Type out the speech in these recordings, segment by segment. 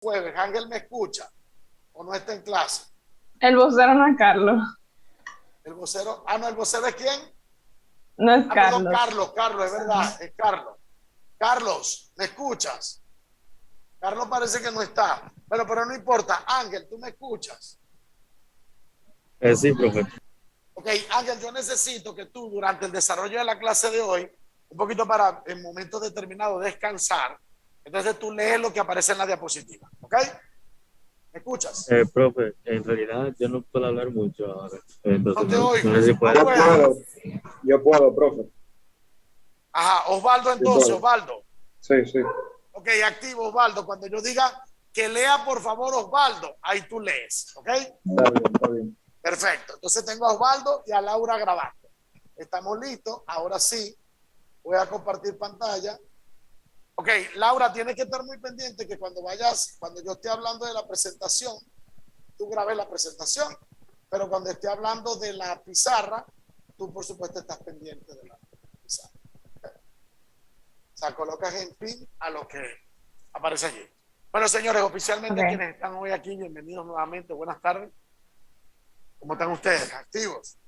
jueves, Ángel me escucha o no está en clase. El vocero no es Carlos. El vocero, no, el vocero es quién? No es Perdón, Carlos. Carlos, es verdad, es Carlos. Carlos, ¿me escuchas? Carlos parece que no está. Bueno, pero no importa. Ángel, ¿tú me escuchas? Sí, profe. Ok, Ángel, yo necesito que tú durante el desarrollo de la clase de hoy, un poquito para en momentos determinados descansar, entonces tú lees lo que aparece en la diapositiva, ¿ok? ¿Me escuchas? Profe, en realidad yo no puedo hablar mucho ahora. No Entonces te no oigo, sé si no puede. puedo. Yo puedo, profe. Ajá, Osvaldo Yo entonces, puedo. Osvaldo. Sí, sí. Ok, activo Osvaldo. Cuando yo diga que lea por favor Osvaldo, ahí tú lees, ¿ok? Está bien, está bien. Perfecto. Entonces tengo a Osvaldo y a Laura grabando. Estamos listos. Ahora sí, voy a compartir pantalla. Ok, Laura, tienes que estar muy pendiente que cuando yo esté hablando de la presentación, tú grabes la presentación, pero cuando esté hablando de la pizarra, tú por supuesto estás pendiente de la pizarra. O sea, colocas en fin a lo que aparece allí. Bueno, señores, oficialmente Okay. quienes están hoy aquí, bienvenidos nuevamente, buenas tardes. ¿Cómo están ustedes? ¿Activos?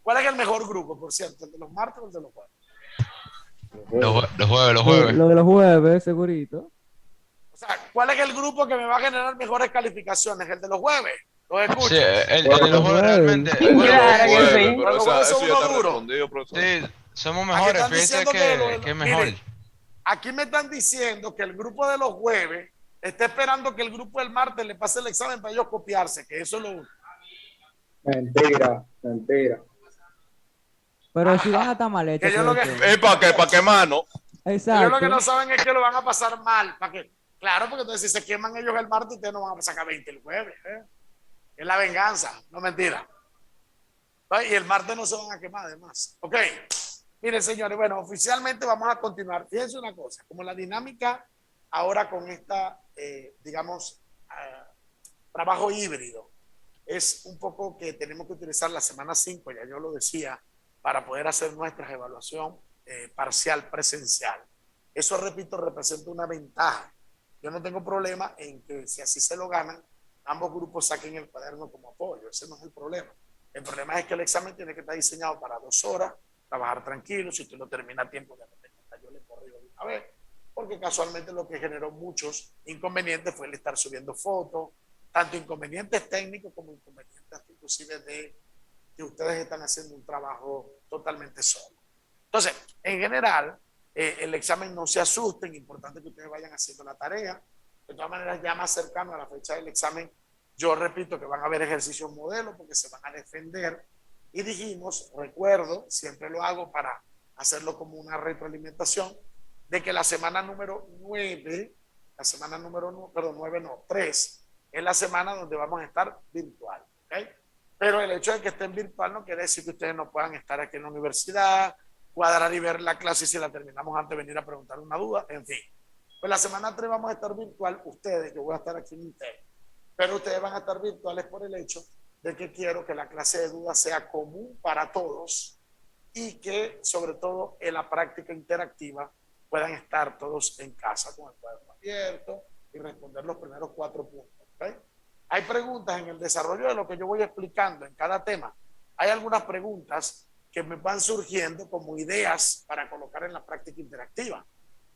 ¿Cuál es el mejor grupo, por cierto? ¿El de los martes o el de los jueves? Los jueves. Lo de los jueves, segurito. O sea, ¿cuál es el grupo que me va a generar mejores calificaciones? ¿El de los jueves? ¿Los Sí, escucho? el de los jueves realmente. Sí, claro que sí. Pero los jueves son uno duro. Sí, somos Aquí mejores. están Fíjese diciendo que es mejor. miren, aquí me están diciendo que el grupo de los jueves está esperando que el grupo del martes le pase el examen para ellos copiarse, que eso es lo único. Mentira, mentira. Pero si van a estar mal hechos. Que yo lo que, ¿Para qué mano? ellos lo que no Exacto. saben es que lo van a pasar mal. ¿Para qué? Claro, porque entonces si se queman ellos el martes, ustedes no van a sacar 20 el jueves. Es la venganza, no mentira. Y el martes no se van a quemar además. Ok. Miren, señores, bueno, oficialmente vamos a continuar. Fíjense una cosa, como la dinámica ahora con esta, digamos, trabajo híbrido, es un poco que tenemos que utilizar la semana 5, ya yo lo decía, para poder hacer nuestra evaluación parcial presencial. Eso, repito, representa una ventaja. Yo no tengo problema en que si así se lo ganan, ambos grupos saquen el cuaderno como apoyo. Ese no es el problema. El problema es que el examen tiene que estar diseñado para 2 horas, trabajar tranquilo. Si usted lo termina a tiempo, yo le corrijo de una vez, porque casualmente lo que generó muchos inconvenientes fue el estar subiendo fotos, tanto inconvenientes técnicos como inconvenientes inclusive de que ustedes están haciendo un trabajo totalmente solo. Entonces, en general, el examen no se asusten, importante que ustedes vayan haciendo la tarea. De todas maneras, ya más cercano a la fecha del examen, yo repito que van a haber ejercicios modelos porque se van a defender. Y dijimos, recuerdo, siempre lo hago para hacerlo como una retroalimentación, de que la semana número 9, la semana número, perdón, 9 no, 3, es la semana donde vamos a estar virtual. ¿Okay? Pero el hecho de que estén virtual no quiere decir que ustedes no puedan estar aquí en la universidad, cuadrar y ver la clase y si la terminamos antes de venir a preguntar una duda, en fin. Pues la semana 3 vamos a estar virtual, ustedes, yo voy a estar aquí en Intel, pero ustedes van a estar virtuales por el hecho de que quiero que la clase de dudas sea común para todos y que sobre todo en la práctica interactiva puedan estar todos en casa con el cuaderno abierto y responder los primeros 4 puntos. ¿Okay? Hay preguntas en el desarrollo de lo que yo voy explicando en cada tema. Hay algunas preguntas que me van surgiendo como ideas para colocar en la práctica interactiva.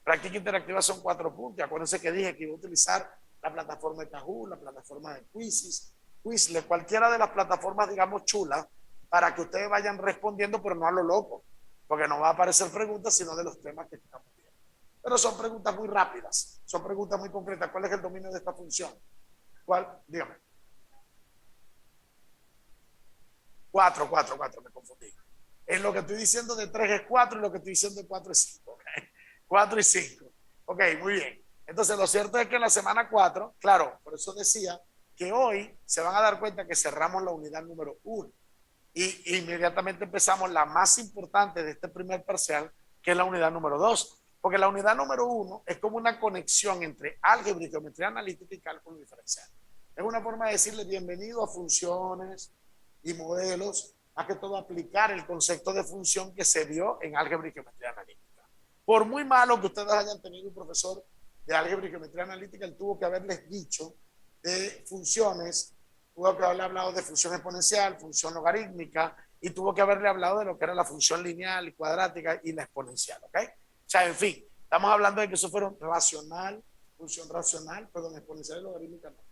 Práctica interactiva son 4 puntos. Acuérdense que dije que iba a utilizar la plataforma de Kahoot, la plataforma de Quizlet, cualquiera de las plataformas, digamos, chulas, para que ustedes vayan respondiendo, pero no a lo loco, porque no va a aparecer preguntas, sino de los temas que estamos viendo. Pero son preguntas muy rápidas, son preguntas muy concretas. ¿Cuál es el dominio de esta función? ¿Cuál? Dígame. 4, me confundí. En lo que estoy diciendo de 3 es 4 y lo que estoy diciendo de 4 es 5. ¿Okay? 4 y 5. Ok, muy bien. Entonces, lo cierto es que en la semana 4, claro, por eso decía que hoy se van a dar cuenta que cerramos la unidad número 1 y inmediatamente empezamos la más importante de este primer parcial, que es la unidad número 2. Porque la unidad número 1 es como una conexión entre álgebra y geometría analítica y cálculo diferencial. Es una forma de decirle bienvenido a funciones y modelos, más que todo aplicar el concepto de función que se vio en álgebra y geometría analítica. Por muy malo que ustedes hayan tenido un profesor de álgebra y geometría analítica, él tuvo que haberles dicho de funciones, tuvo que haberle hablado de función exponencial, función logarítmica, y tuvo que haberle hablado de lo que era la función lineal y cuadrática y la exponencial, ¿ok? O sea, en fin, estamos hablando de que eso fueron racional, función racional, perdón, exponencial y logarítmica no,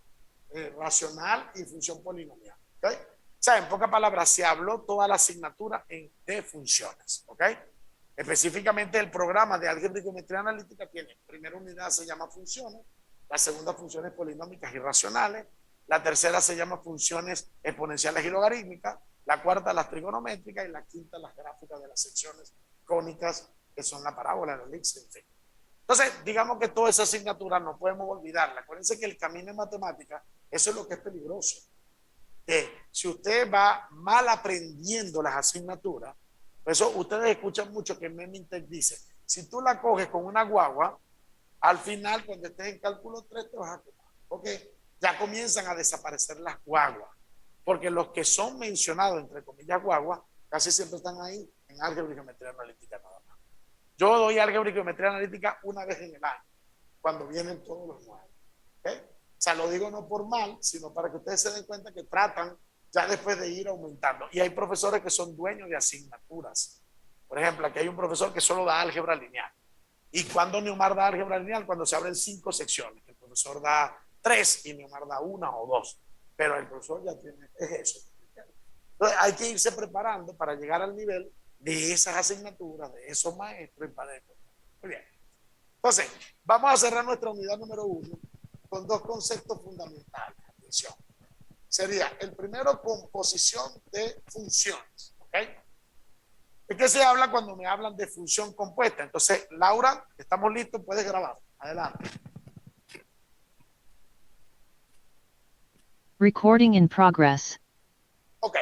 racional y función polinomial, ¿ok? O sea, en pocas palabras, se habló toda la asignatura de funciones, ¿ok? Específicamente el programa de álgebra y geometría analítica tiene, primera unidad se llama funciones, la segunda funciones polinómicas y racionales, la tercera se llama funciones exponenciales y logarítmicas, la cuarta las trigonométricas y la quinta las gráficas de las secciones cónicas, que son la parábola, la elipse, en fin. Entonces, digamos que toda esa asignatura no podemos olvidarla. Acuérdense que el camino en matemática, eso es lo que es peligroso. Si usted va mal aprendiendo las asignaturas, por eso ustedes escuchan mucho que Memintech dice, si tú la coges con una guagua, al final cuando estés en cálculo 3 te vas a quemar, porque ya comienzan a desaparecer las guaguas, porque los que son mencionados entre comillas guaguas, casi siempre están ahí en álgebra y geometría analítica nada más. Yo doy álgebra y geometría analítica una vez en el año, cuando vienen todos los nuevos, ¿okay? O sea, lo digo no por mal, sino para que ustedes se den cuenta que tratan ya después de ir aumentando. Y hay profesores que son dueños de asignaturas. Por ejemplo, aquí hay un profesor que solo da álgebra lineal. ¿Y cuando Neomar da álgebra lineal? Cuando se abren 5 secciones. El profesor da 3 y Neomar da 1 o 2. Pero el profesor ya tiene, es eso. Entonces hay que irse preparando para llegar al nivel de esas asignaturas, de esos maestros y para después. Muy bien. Entonces, vamos a cerrar nuestra unidad número 1 con 2 conceptos fundamentales. Atención. Sería el primero, composición de funciones. ¿Ok? ¿De qué se habla cuando me hablan de función compuesta? Entonces, Laura, estamos listos, puedes grabar. Adelante. Recording in progress. Ok.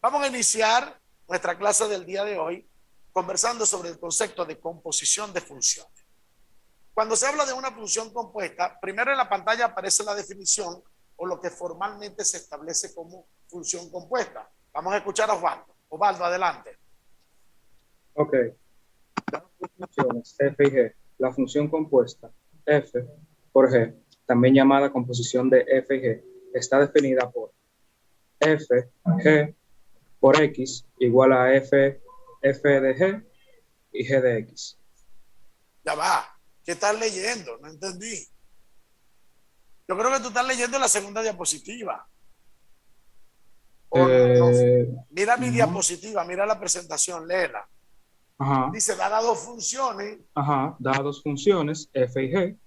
Vamos a iniciar nuestra clase del día de hoy conversando sobre el concepto de composición de funciones. Cuando se habla de una función compuesta, primero en la pantalla aparece la definición o lo que formalmente se establece como función compuesta. Vamos a escuchar a Osvaldo. Osvaldo, adelante. Ok. Las funciones f y g, la función compuesta f por g, también llamada composición de f y g, está definida por f, g por x igual a f de g y g de x. Ya va. ¿Qué estás leyendo? No entendí. Yo creo que tú estás leyendo la segunda diapositiva. No. Mira mi diapositiva, mira la presentación, léela. Ajá. Dice, dadas dos funciones. Ajá, dadas dos funciones, f y g,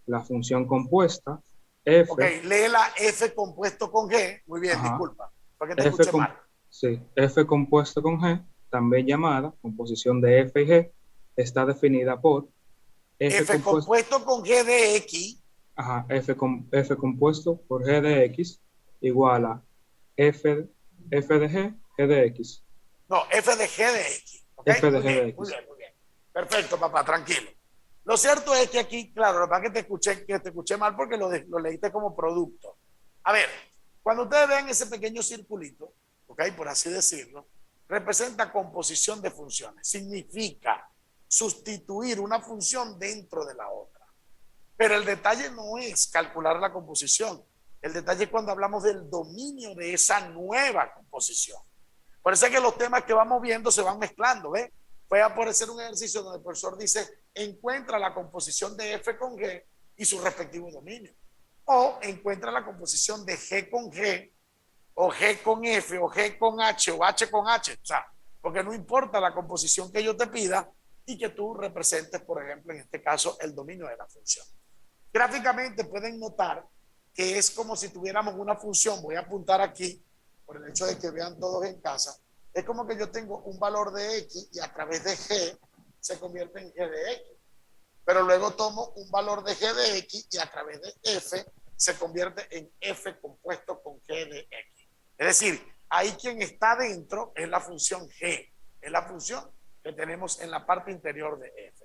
la función compuesta, f. Ok, léela f compuesto con g. Muy bien, Ajá. disculpa, porque te escuché mal. Sí, f compuesto con g, también llamada composición de f y g, está definida por f compuesto con g de x. Ajá, f compuesto por g de x igual a f de g de x. No, f de g de x. ¿Okay? F de muy g bien, de x. muy bien, muy bien. Perfecto, papá, tranquilo. Lo cierto es que aquí, claro, lo que pasa es que te escuché mal porque lo leíste como producto. A ver, cuando ustedes vean ese pequeño circulito, ¿ok? Por así decirlo, representa composición de funciones. Significa sustituir una función dentro de la otra. Pero el detalle no es calcular la composición. El detalle es cuando hablamos del dominio de esa nueva composición. Por eso es que los temas que vamos viendo se van mezclando, ¿ves? Puede aparecer un ejercicio donde el profesor dice, encuentra la composición de f con g y su respectivo dominio. O encuentra la composición de g con g, o g con f, o g con h, o h con h. O sea, porque no importa la composición que yo te pida y que tú representes, por ejemplo, en este caso, el dominio de la función. Gráficamente pueden notar que es como si tuviéramos una función. Voy a apuntar aquí, por el hecho de que vean todos en casa. Es como que yo tengo un valor de x y a través de g se convierte en g de x. Pero luego tomo un valor de g de x y a través de f se convierte en f compuesto con g de x. Es decir, ahí quien está dentro es la función g. Es la función que tenemos en la parte interior de f.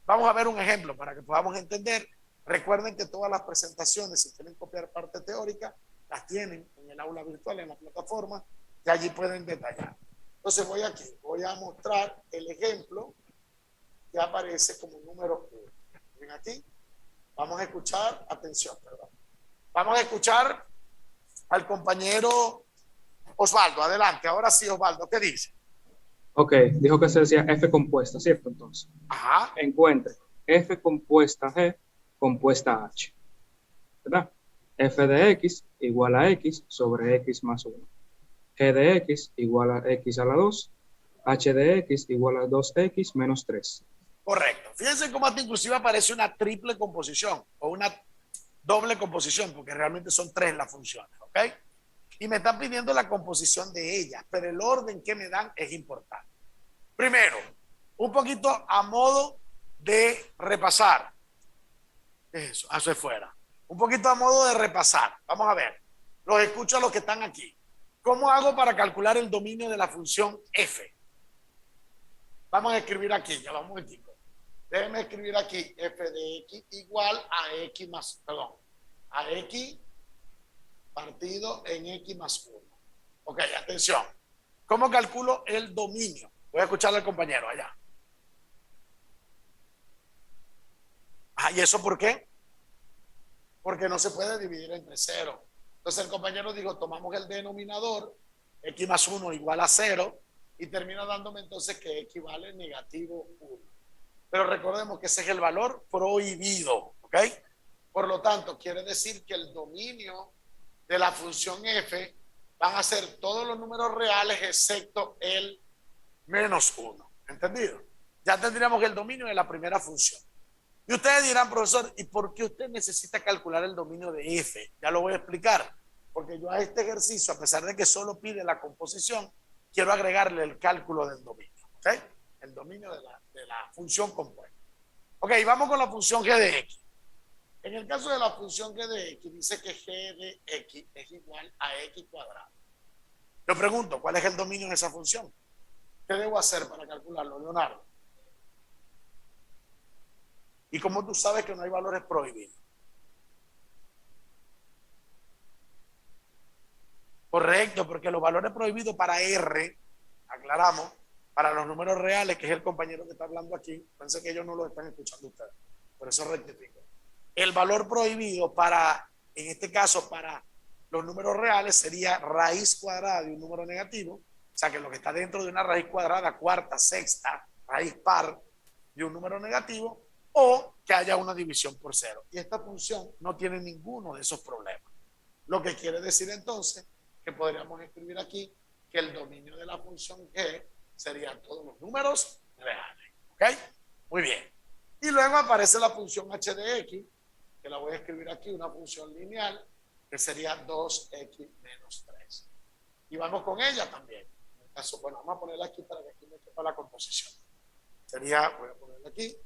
Vamos a ver un ejemplo para que podamos entender. Recuerden que todas las presentaciones, si quieren copiar parte teórica, las tienen en el aula virtual, en la plataforma, y allí pueden detallar. Entonces voy aquí, voy a mostrar el ejemplo que aparece como número 1. Ven aquí, Vamos a escuchar, atención, perdón. Vamos a escuchar al compañero Osvaldo. Adelante, ahora sí, Osvaldo, ¿qué dice? Ok, dijo que se decía F compuesta, ¿cierto? Entonces, Ajá, encuentre F compuesta G compuesta H, ¿verdad? F de X igual a X sobre X más 1. G de X igual a X a la 2. H de X igual a 2X menos 3. correcto. Fíjense cómo hasta inclusive aparece una triple composición o una doble composición, porque realmente son 3 las funciones, ¿ok? Y me están pidiendo la composición de ellas, pero el orden que me dan es importante. Primero, un poquito a modo de repasar. ¿Qué es eso? Hacia fuera. Un poquito a modo de repasar. Vamos a ver. Los escucho a los que están aquí. ¿Cómo hago para calcular el dominio de la función f? Vamos a escribir aquí, ya vamos un momentico. Déjenme escribir aquí f de x igual a x más, perdón, a x partido en x más 1. Ok, atención. ¿Cómo calculo el dominio? Voy a escucharle al compañero allá. ¿Y eso por qué? Porque no se puede dividir entre 0. Entonces el compañero dijo, tomamos el denominador, x más 1 igual a 0, y termina dándome entonces que equivale a negativo 1. Pero recordemos que ese es el valor prohibido, ¿ok? Por lo tanto, quiere decir que el dominio de la función f van a ser todos los números reales excepto el menos 1. ¿Entendido? Ya tendríamos el dominio de la primera función. Y ustedes dirán, profesor, ¿y por qué usted necesita calcular el dominio de f? Ya lo voy a explicar. Porque yo a este ejercicio, a pesar de que solo pide la composición, quiero agregarle el cálculo del dominio. ¿Ok? El dominio de la función compuesta. Ok, vamos con la función g de x. En el caso de la función g de x, dice que g de x es igual a x cuadrado. Yo pregunto, ¿cuál es el dominio de esa función? ¿Qué debo hacer para calcularlo, Leonardo? ¿Y cómo tú sabes que no hay valores prohibidos? Correcto, porque los valores prohibidos para R, aclaramos, para los números reales, que es el compañero que está hablando aquí, pensé que ellos no lo están escuchando ustedes, por eso rectifico. El valor prohibido para, en este caso, para los números reales sería raíz cuadrada de un número negativo, o sea que lo que está dentro de una raíz cuadrada, cuarta, sexta, raíz par de un número negativo, o que haya una división por 0. Y esta función no tiene ninguno de esos problemas. Lo que quiere decir entonces que podríamos escribir aquí que el dominio de la función g serían todos los números reales. ¿Ok? Muy bien. Y luego aparece la función h de x, que la voy a escribir aquí, una función lineal, que sería 2x menos 3. Y vamos con ella también. En el caso, bueno, vamos a ponerla aquí para que aquí me quepa la composición. Sería, voy a ponerla aquí,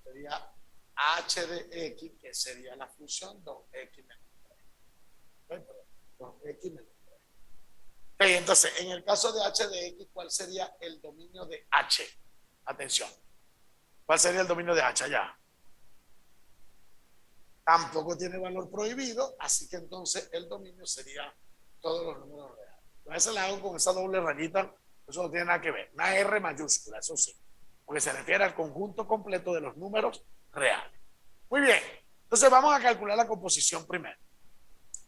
sería h de x, que sería la función 2x menos 3. ¿Okay? 2x menos 3. Okay, entonces, en el caso de h de x, ¿cuál sería el dominio de h? Atención. ¿Cuál sería el dominio de h allá? Tampoco tiene valor prohibido, así que entonces el dominio sería todos los números reales. A veces la hago con esa doble rayita, eso no tiene nada que ver. Una R mayúscula, eso sí, porque se refiere al conjunto completo de los números reales. Muy bien, entonces vamos a calcular la composición primero.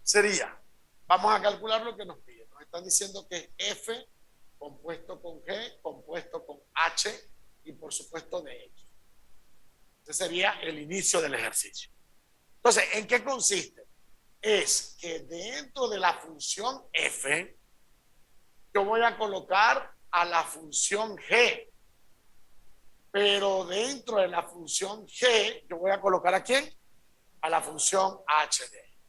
Sería, vamos a calcular lo que nos piden. Nos están diciendo que es F compuesto con G, compuesto con H y por supuesto de X. Ese sería el inicio del ejercicio. Entonces, ¿en qué consiste? Es que dentro de la función f, yo voy a colocar a la función g, pero dentro de la función g, yo voy a colocar ¿a quién? A la función h de x.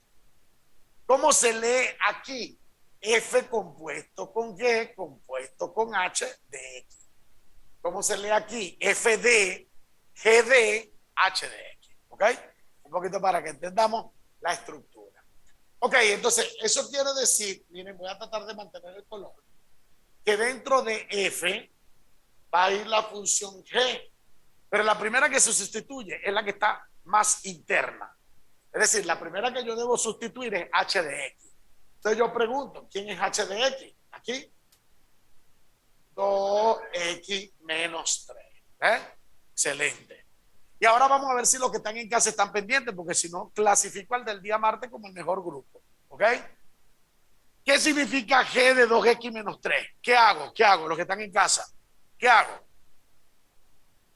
¿Cómo se lee aquí? F compuesto con g, compuesto con h de x. ¿Cómo se lee aquí? F de, g de, h de x. ¿Ok? Un poquito para que entendamos la estructura. Ok, entonces eso quiere decir, miren, voy a tratar de mantener el color, que dentro de f va a ir la función g, pero la primera que se sustituye es la que está más interna. Es decir, la primera que yo debo sustituir es h de x. Entonces yo pregunto, ¿quién es h de x? Aquí, 2x menos 3. Excelente. Y ahora vamos a ver si los que están en casa están pendientes, porque si no, clasifico al del día martes como el mejor grupo. ¿Ok? ¿Qué significa G de 2X menos 3? ¿Qué hago? ¿Qué hago? Los que están en casa. ¿Qué hago?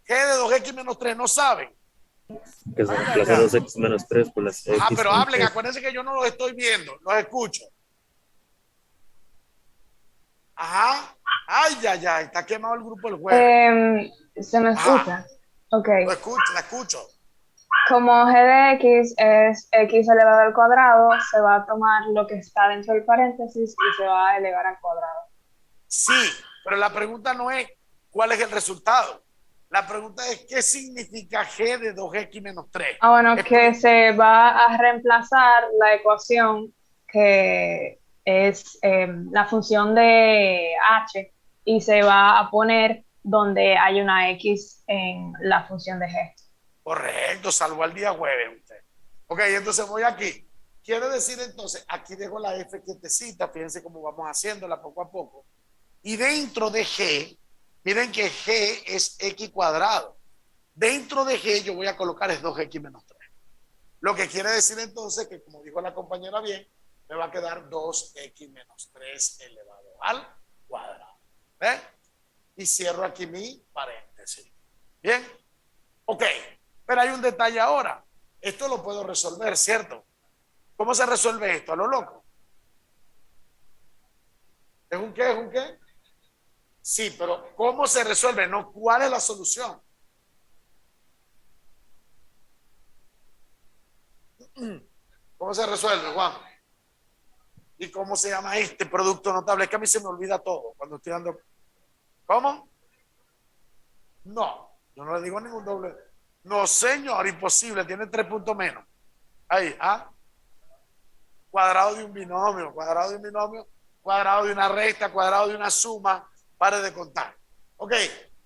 G de 2X menos 3, ¿no saben? Que se reemplaza 2x menos 3 por las x. Ah, pero con hablen, tres. acuérdense que yo no los estoy viendo, los escucho. Ajá. Ay, ay, ay, está quemado el grupo del jueves. ¿Se me Ajá. escucha? Ok. Lo escucho, la escucho. Como g de x es x elevado al cuadrado, se va a tomar lo que está dentro del paréntesis y se va a elevar al cuadrado. Sí, pero la pregunta no es cuál es el resultado. La pregunta es qué significa G de 2X menos 3. Ah, bueno, Es que se va a reemplazar la ecuación que es la función de h y se va a poner donde hay una x en la función de g. correcto, salvo al día jueves usted. Ok, entonces voy aquí. Quiere decir entonces, aquí dejo la F quietecita, fíjense cómo vamos haciéndola poco a poco. Y dentro de G, miren que G es X cuadrado. Dentro de G yo voy a colocar es 2X menos 3. Lo que quiere decir entonces que, como dijo la compañera bien, me va a quedar 2X menos 3 elevado al cuadrado. ¿Ven? Y cierro aquí mi paréntesis. ¿Bien? Ok, pero hay un detalle ahora. Esto lo puedo resolver, ¿cierto? ¿Cómo se resuelve esto? ¿A lo loco? ¿Es un qué? ¿Es un qué? Sí, pero ¿cómo se resuelve? No, ¿cuál es la solución? ¿Cómo se resuelve, Juan? ¿Y cómo se llama este producto notable? Es que a mí se me olvida todo cuando estoy dando. ¿Cómo? No, yo no le digo ningún doble. No, señor, imposible, tiene 3 puntos menos. Ahí, ¿ah? Cuadrado de un binomio, cuadrado de un binomio, cuadrado de una recta, cuadrado de una suma, pare de contar. Ok,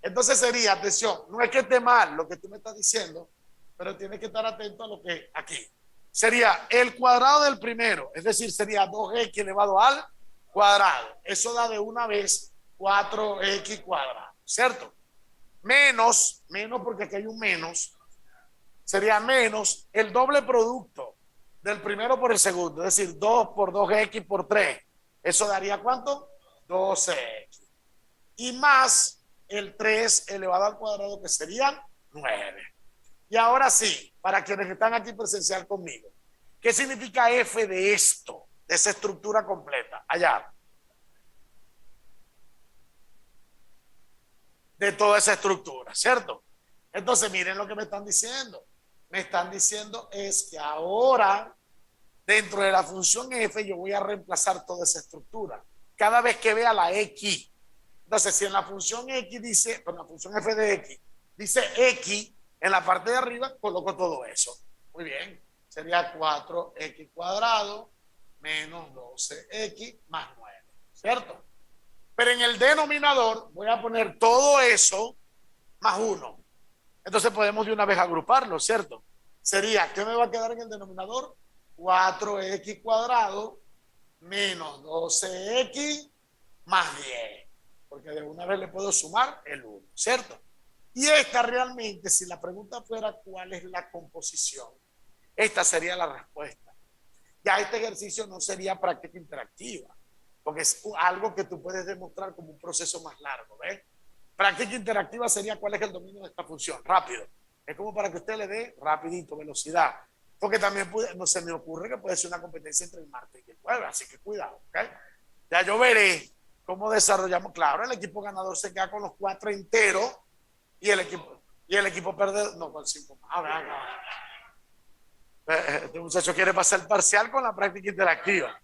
entonces sería, atención, no es que esté mal lo que tú me estás diciendo, pero tienes que estar atento a lo que aquí. Sería el cuadrado del primero, es decir, sería 2x elevado al cuadrado. Eso da de una vez 4x cuadrado, ¿cierto? Menos porque aquí hay un menos, sería menos el doble producto del primero por el segundo, es decir, 2 por 2x por 3. ¿Eso daría cuánto? 12x. Y más el 3 elevado al cuadrado, que serían 9. Y ahora sí, para quienes están aquí presencial conmigo, ¿qué significa F de esto? De esa estructura completa. Allá. De toda esa estructura, ¿cierto? Entonces, miren lo que me están diciendo. Me están diciendo es que ahora, dentro de la función F, yo voy a reemplazar toda esa estructura. Cada vez que vea la X. Entonces, si en la función X dice, en la función F de X, dice X, en la parte de arriba coloco todo eso. Muy bien. Sería 4x cuadrado menos 12x más 9. ¿Cierto? Pero en el denominador voy a poner todo eso más 1. Entonces podemos de una vez agruparlo, ¿cierto? Sería, ¿qué me va a quedar en el denominador? 4x cuadrado menos 12x más 10. Porque de una vez le puedo sumar el 1, ¿cierto? Y esta realmente, si la pregunta fuera cuál es la composición, esta sería la respuesta. Ya este ejercicio no sería práctica interactiva, porque es algo que tú puedes demostrar como un proceso más largo, ¿ves? Práctica interactiva sería cuál es el dominio de esta función, rápido. Es como para que usted le dé rapidito, velocidad. Porque también no se me ocurre que puede ser una competencia entre el martes y el jueves, así que cuidado, ¿ok? Ya yo veré cómo desarrollamos. Claro, el equipo ganador se queda con los 4 enteros y el equipo perdedor, no, con 5 más. Este muchacho quiere pasar el parcial con la práctica interactiva.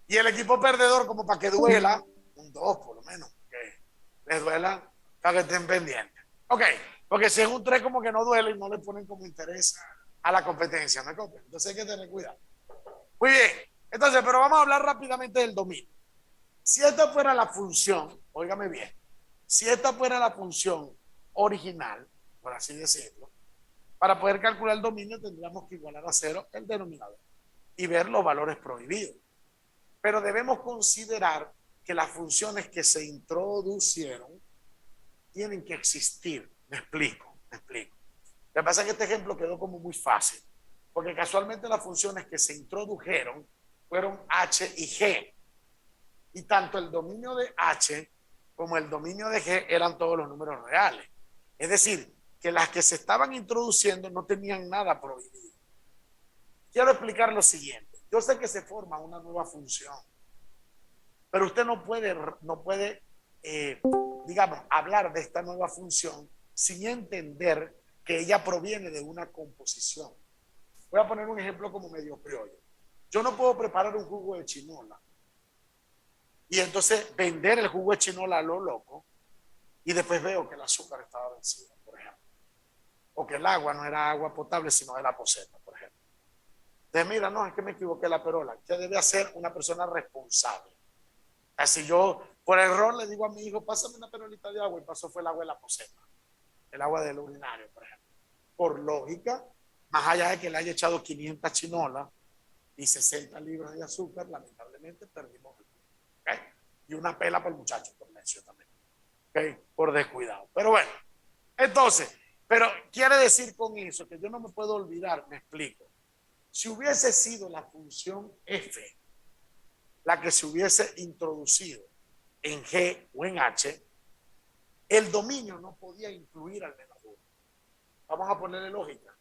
Y el equipo perdedor, como para que duela, un 2 por lo menos, que les duela, para que estén pendientes. Ok, porque si es un 3 como que no duele y no le ponen como interés a la competencia, ¿me copian? Entonces hay que tener cuidado. Muy bien, entonces, pero vamos a hablar rápidamente del dominio. Si esta fuera la función, óigame bien, si esta fuera la función original, por así decirlo, para poder calcular el dominio tendríamos que igualar a 0 el denominador y ver los valores prohibidos. Pero debemos considerar que las funciones que se introducieron tienen que existir. Me explico. Lo que pasa es que este ejemplo quedó como muy fácil, porque casualmente las funciones que se introdujeron fueron h y g, y tanto el dominio de h como el dominio de g eran todos los números reales. Es decir, que las que se estaban introduciendo no tenían nada prohibido. Quiero explicar lo siguiente. Yo sé que se forma una nueva función, pero usted no puede, digamos, hablar de esta nueva función sin entender que ella proviene de una composición. Voy a poner un ejemplo como medio criollo. Yo no puedo preparar un jugo de chinola y entonces vender el jugo de chinola a lo loco y después veo que el azúcar estaba vencido, por ejemplo. O que el agua no era agua potable, sino de la poceta, por ejemplo. Entonces, mira, no, es que me equivoqué la perola. ¿Qué debe hacer una persona responsable? Así yo, por error, le digo a mi hijo, pásame una perolita de agua, y pasó fue el agua de la poceta, el agua del urinario, por ejemplo. Por lógica, más allá de que le haya echado 500 chinolas y 60 libras de azúcar, lamentablemente perdimos el jugo. ¿Okay? Y una pela para el muchacho, por necio también. ¿Okay? Por descuidado. Pero bueno, entonces, pero quiere decir con eso que yo no me puedo olvidar, me explico. Si hubiese sido la función f la que se hubiese introducido en g o en h, el dominio no podía incluir al menos 1. Vamos a ponerle lógica.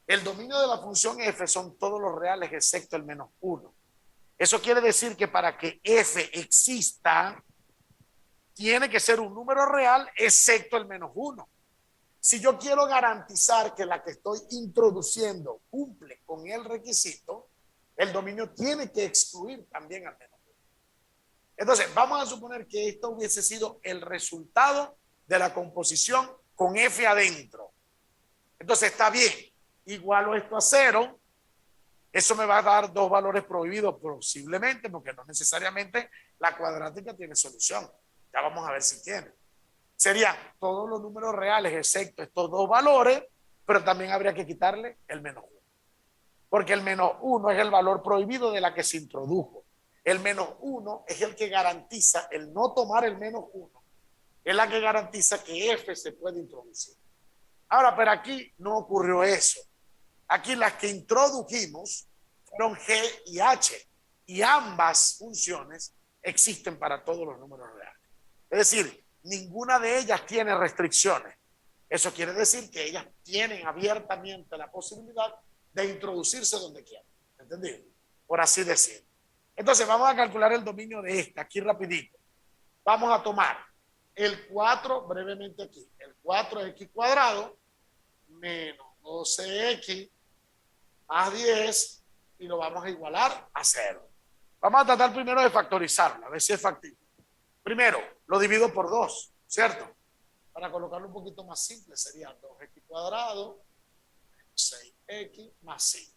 El dominio de la función f son todos los reales excepto el menos 1. Eso quiere decir que para que f exista, tiene que ser un número real excepto el menos 1. Si yo quiero garantizar que la que estoy introduciendo cumple con el requisito, el dominio tiene que excluir también al menos 1. Entonces, vamos a suponer que esto hubiese sido el resultado de la composición con f adentro. Entonces, está bien. Igualo esto a 0. Eso me va a dar dos valores prohibidos posiblemente, porque no necesariamente la cuadrática tiene solución. Ya vamos a ver si tiene. Serían todos los números reales excepto estos dos valores, pero también habría que quitarle el menos 1. Porque el menos 1 es el valor prohibido de la que se introdujo. El menos 1 es el que garantiza el no tomar el menos 1. Es la que garantiza que f se puede introducir. Ahora, pero aquí no ocurrió eso. Aquí las que introdujimos fueron g y h, y ambas funciones existen para todos los números reales. Es decir, ninguna de ellas tiene restricciones. Eso quiere decir que ellas tienen abiertamente la posibilidad de introducirse donde quieran. ¿Entendido? Por así decir. Entonces vamos a calcular el dominio de esta, aquí rapidito. Vamos a tomar el 4 brevemente aquí. El 4x cuadrado menos 12x más 10 y lo vamos a igualar a 0. Vamos a tratar primero de factorizarlo, a ver si es factible. Primero, lo divido por 2, ¿cierto? Para colocarlo un poquito más simple, sería 2x cuadrado menos 6x más 5.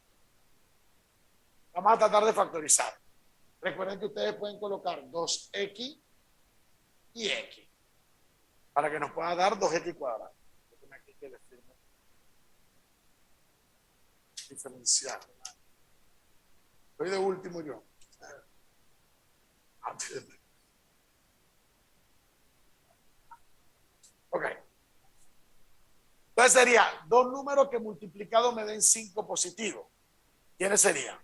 Vamos a tratar de factorizar. Recuerden que ustedes pueden colocar 2x y x para que nos pueda dar 2x cuadrado. Aquí que le firmo. Diferenciar. Estoy de último yo. Ok. Entonces sería dos números que multiplicados me den 5 positivos. ¿Quiénes serían?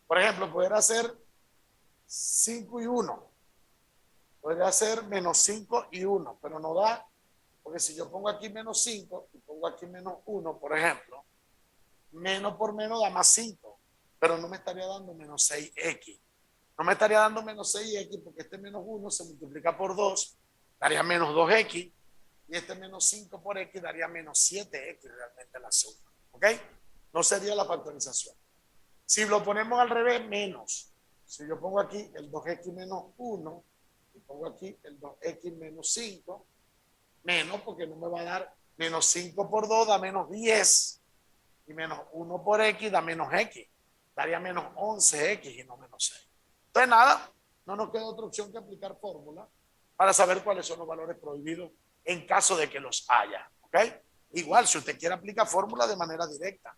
Por ejemplo, podría ser 5 y 1. Podría ser menos 5 y 1, pero no da, porque si yo pongo aquí menos 5 y pongo aquí menos 1, por ejemplo, menos por menos da más 5, pero no me estaría dando menos 6x. No me estaría dando menos 6x porque este menos 1 se multiplica por 2, daría menos 2x, y este menos 5 por x daría menos 7x realmente la suma. ¿Ok? No sería la factorización. Si lo ponemos al revés, menos. Si yo pongo aquí el 2x menos 1, y pongo aquí el 2x menos 5, menos porque no me va a dar menos 5 por 2 da menos 10, y menos 1 por x da menos x, daría menos 11x y no menos 6. Entonces nada, no nos queda otra opción que aplicar fórmula para saber cuáles son los valores prohibidos en caso de que los haya. ¿Ok? Igual, si usted quiere aplicar fórmula de manera directa,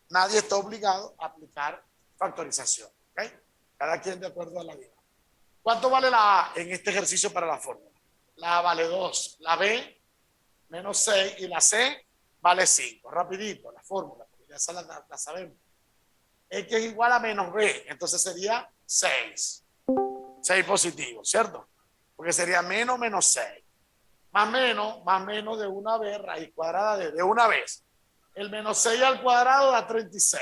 nadie está obligado a aplicar factorización. ¿Ok? Cada quien de acuerdo a la vida. ¿Cuánto vale la A en este ejercicio para la fórmula? La A vale 2, la B menos 6 y la C vale 5. Rapidito, la fórmula, porque ya esa la sabemos. X es igual a menos B, entonces sería 6. 6 positivo, ¿cierto? Porque sería menos 6. Más menos de una vez, raíz cuadrada de una vez. El menos 6 al cuadrado da 36.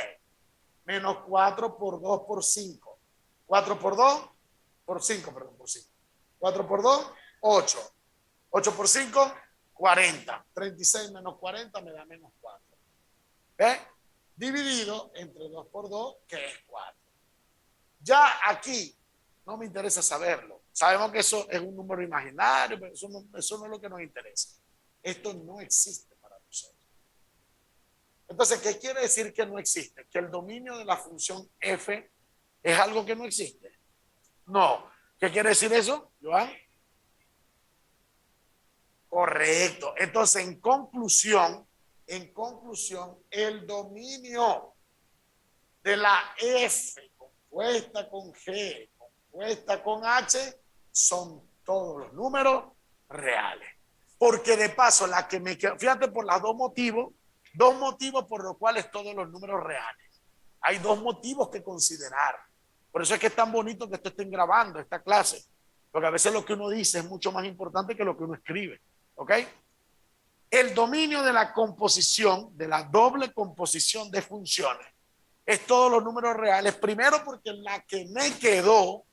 Menos 4 por 2 por 5. 4 por 2 por 5, perdón, por 5. 4 por 2, 8. 8 por 5, 40. 36 menos 40 me da menos 4. ¿Ves? Dividido entre 2 por 2, que es 4. Ya aquí no me interesa saberlo. Sabemos que eso es un número imaginario, pero eso no es lo que nos interesa. Esto no existe para nosotros. Entonces, ¿qué quiere decir que no existe? Que el dominio de la función f es algo que no existe. No. ¿Qué quiere decir eso, Joan? Correcto. Entonces, en conclusión, el dominio de la f compuesta con g, compuesta con h, son todos los números reales. Porque de paso, la que me queda, fíjate por los dos motivos por los cuales todos los números reales. Hay dos motivos que considerar. Por eso es que es tan bonito que estén grabando esta clase. Porque a veces lo que uno dice es mucho más importante que lo que uno escribe. ¿Ok? El dominio de la composición, de la doble composición de funciones, es todos los números reales. Primero porque la que me quedó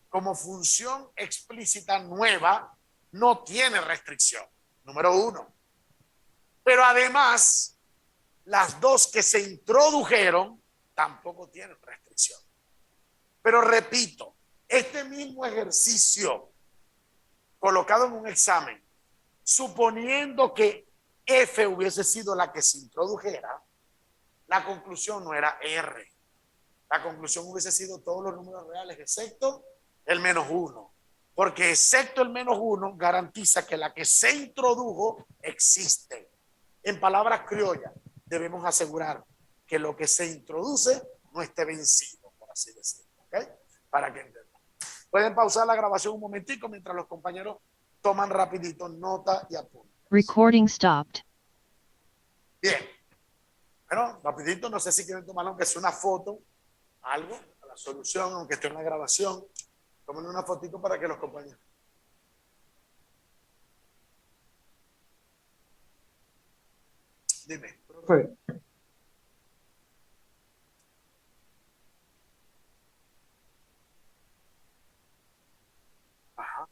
como función explícita nueva no tiene restricción. Número 1. Pero además, las dos que se introdujeron tampoco tienen restricción. Pero repito, este mismo ejercicio colocado en un examen, suponiendo que F hubiese sido la que se introdujera, la conclusión no era R. La conclusión hubiese sido todos los números reales, excepto el menos 1. Porque excepto el menos 1 garantiza que la que se introdujo existe. En palabras criollas, debemos asegurar que lo que se introduce no esté vencido, por así decirlo. ¿Ok? Para que entendan. Pueden pausar la grabación un momentico mientras los compañeros toman rapidito nota y apuntan. Recording stopped. Bien. Bueno, rapidito, no sé si quieren tomar aunque sea una foto, algo, a la solución, aunque esté en la grabación. Tomen una fotito para que los compañeros. Dime. Profe, Ajá.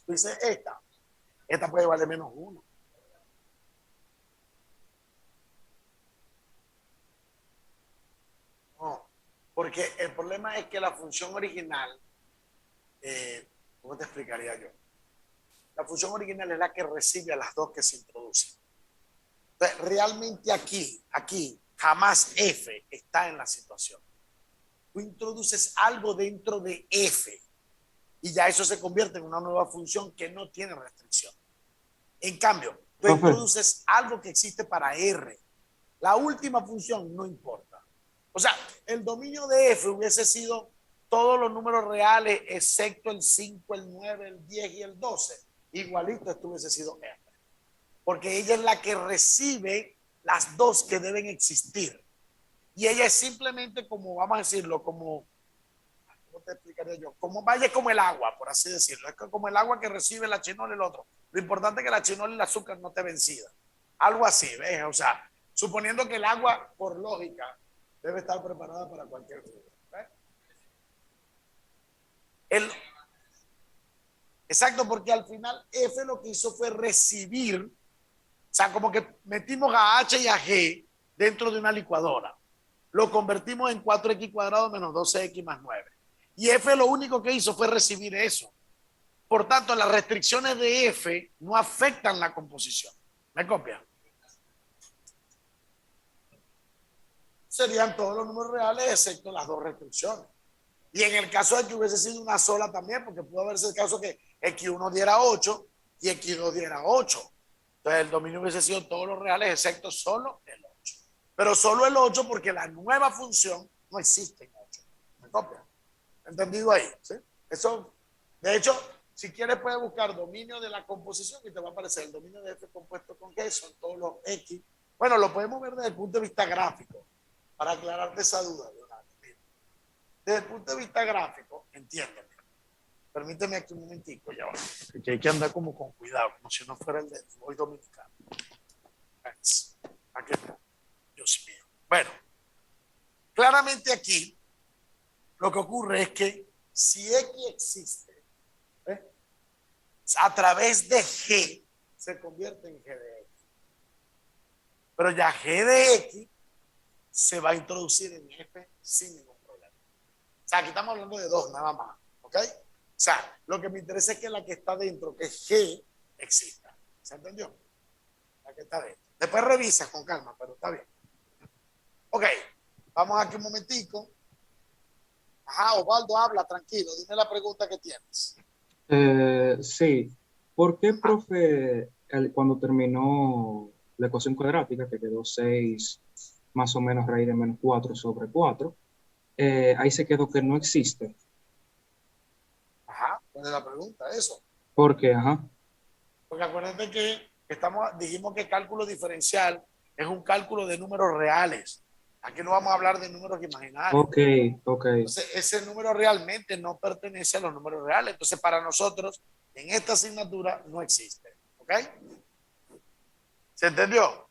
Dice esta puede valer menos 1. No, porque el problema es que la función original, ¿cómo te explicaría yo? La función original es la que recibe a las dos que se introducen. Entonces, realmente aquí, jamás f está en la situación. Tú introduces algo dentro de f y ya eso se convierte en una nueva función que no tiene restricción. En cambio, tú introduces algo que existe para R. La última función no importa. O sea, el dominio de F hubiese sido todos los números reales excepto el 5, el 9, el 10 y el 12. Igualito esto hubiese sido R. Porque ella es la que recibe las dos que deben existir. Y ella es simplemente como, vamos a decirlo, como... ¿Cómo te explicaría yo? Como vaya como el agua, por así decirlo. Es como el agua que recibe la chinola y el otro. Lo importante es que la chinola y el azúcar no te vencida. Algo así, ¿ves? O sea, suponiendo que el agua, por lógica, debe estar preparada para cualquier fruta. Exacto, porque al final F lo que hizo fue recibir, o sea, como que metimos a H y a G dentro de una licuadora. Lo convertimos en 4x cuadrado menos 12x más 9. Y F lo único que hizo fue recibir eso. Por tanto, las restricciones de F no afectan la composición. ¿Me copian? Serían todos los números reales excepto las dos restricciones. Y en el caso de que hubiese sido una sola también, porque pudo haberse el caso que X1 diera 8 y X2 diera 8. Entonces el dominio hubiese sido todos los reales excepto solo el 8. Pero solo el 8 porque la nueva función no existe en 8. ¿Me copia? ¿Entendido ahí? ¿Sí? Eso, de hecho, si quieres puedes buscar dominio de la composición y te va a aparecer el dominio de f compuesto con g, son todos los x. Bueno, lo podemos ver desde el punto de vista gráfico, para aclararte esa duda, Leonardo. Desde el punto de vista gráfico, entiéndeme. Permíteme aquí un momentico, ya va. Que hay que andar como con cuidado, como si no fuera el de hoy dominicano. Aquí está. Dios mío. Bueno, claramente aquí lo que ocurre es que si X existe, a través de G se convierte en G de X. Pero ya G de X se va a introducir en F sin ningún problema. O sea, aquí estamos hablando de dos nada más, ¿ok? O sea, lo que me interesa es que la que está dentro, que es G, exista. ¿Se entendió? La que está dentro. Después revisas con calma, pero está bien. Ok, vamos aquí un momentico. Ajá, Osvaldo, habla, tranquilo. Dime la pregunta que tienes. Sí. ¿Por qué, profe, cuando terminó la ecuación cuadrática, que quedó 6 más o menos raíz de menos 4 sobre 4, ahí se quedó que no existe? Ajá, ¿cuál es la pregunta? Eso. ¿Por qué? Ajá. Porque acuérdate que dijimos que cálculo diferencial es un cálculo de números reales. Aquí no vamos a hablar de números imaginarios. Ok, ok. Entonces, ese número realmente no pertenece a los números reales. Entonces, para nosotros, en esta asignatura no existe. ¿Ok? ¿Se entendió?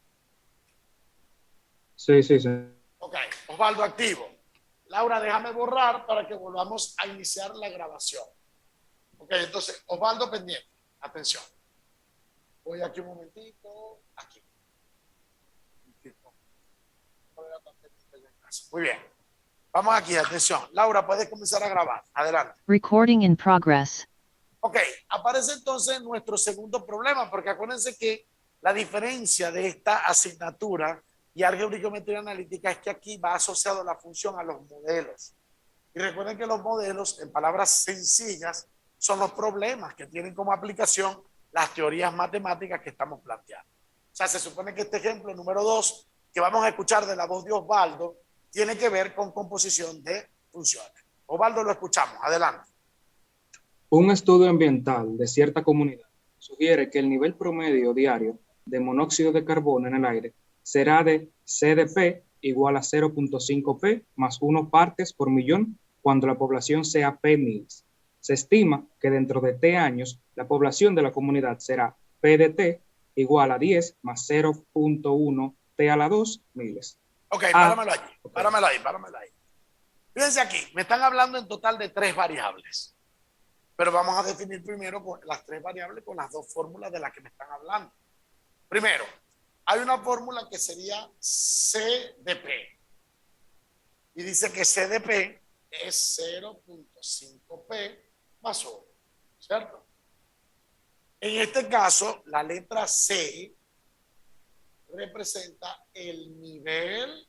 Sí, sí, sí. Ok, Osvaldo activo. Laura, déjame borrar para que volvamos a iniciar la grabación. Ok, entonces, Osvaldo pendiente. Atención. Voy aquí un momentito. Aquí. Muy bien. Vamos aquí, atención. Laura, puedes comenzar a grabar. Adelante. Recording in progress. Ok, aparece entonces nuestro segundo problema, porque acuérdense que la diferencia de esta asignatura y álgebra y geometría analítica es que aquí va asociado la función a los modelos. Y recuerden que los modelos, en palabras sencillas, son los problemas que tienen como aplicación las teorías matemáticas que estamos planteando. O sea, se supone que este ejemplo número 2, que vamos a escuchar de la voz de Osvaldo, tiene que ver con composición de funciones. Osvaldo, lo escuchamos. Adelante. Un estudio ambiental de cierta comunidad sugiere que el nivel promedio diario de monóxido de carbono en el aire será de CDP igual a 0.5 P más 1 partes por millón cuando la población sea P miles. Se estima que dentro de T años la población de la comunidad será P de T igual a 10 más 0.1 T a la 2 miles. Ok, páramelo allí, páramelo ahí. Fíjense aquí, me están hablando en total de 3 variables. Pero vamos a definir primero con las 3 variables con las 2 fórmulas de las que me están hablando. Primero, hay una fórmula que sería C de P. Y dice que C de P es 0.5 P más 1, ¿cierto? En este caso, la letra C representa el nivel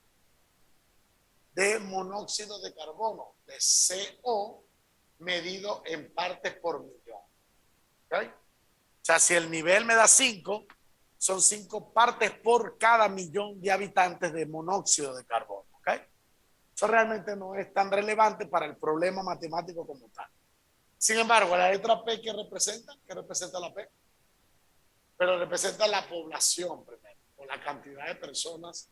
de monóxido de carbono, de CO, medido en partes por millón. ¿Okay? O sea, si el nivel me da 5, son 5 partes por cada millón de habitantes de monóxido de carbono. ¿Okay? Eso realmente no es tan relevante para el problema matemático como tal. Sin embargo, la letra P, ¿qué representa la P? Pero representa la población primero, o la cantidad de personas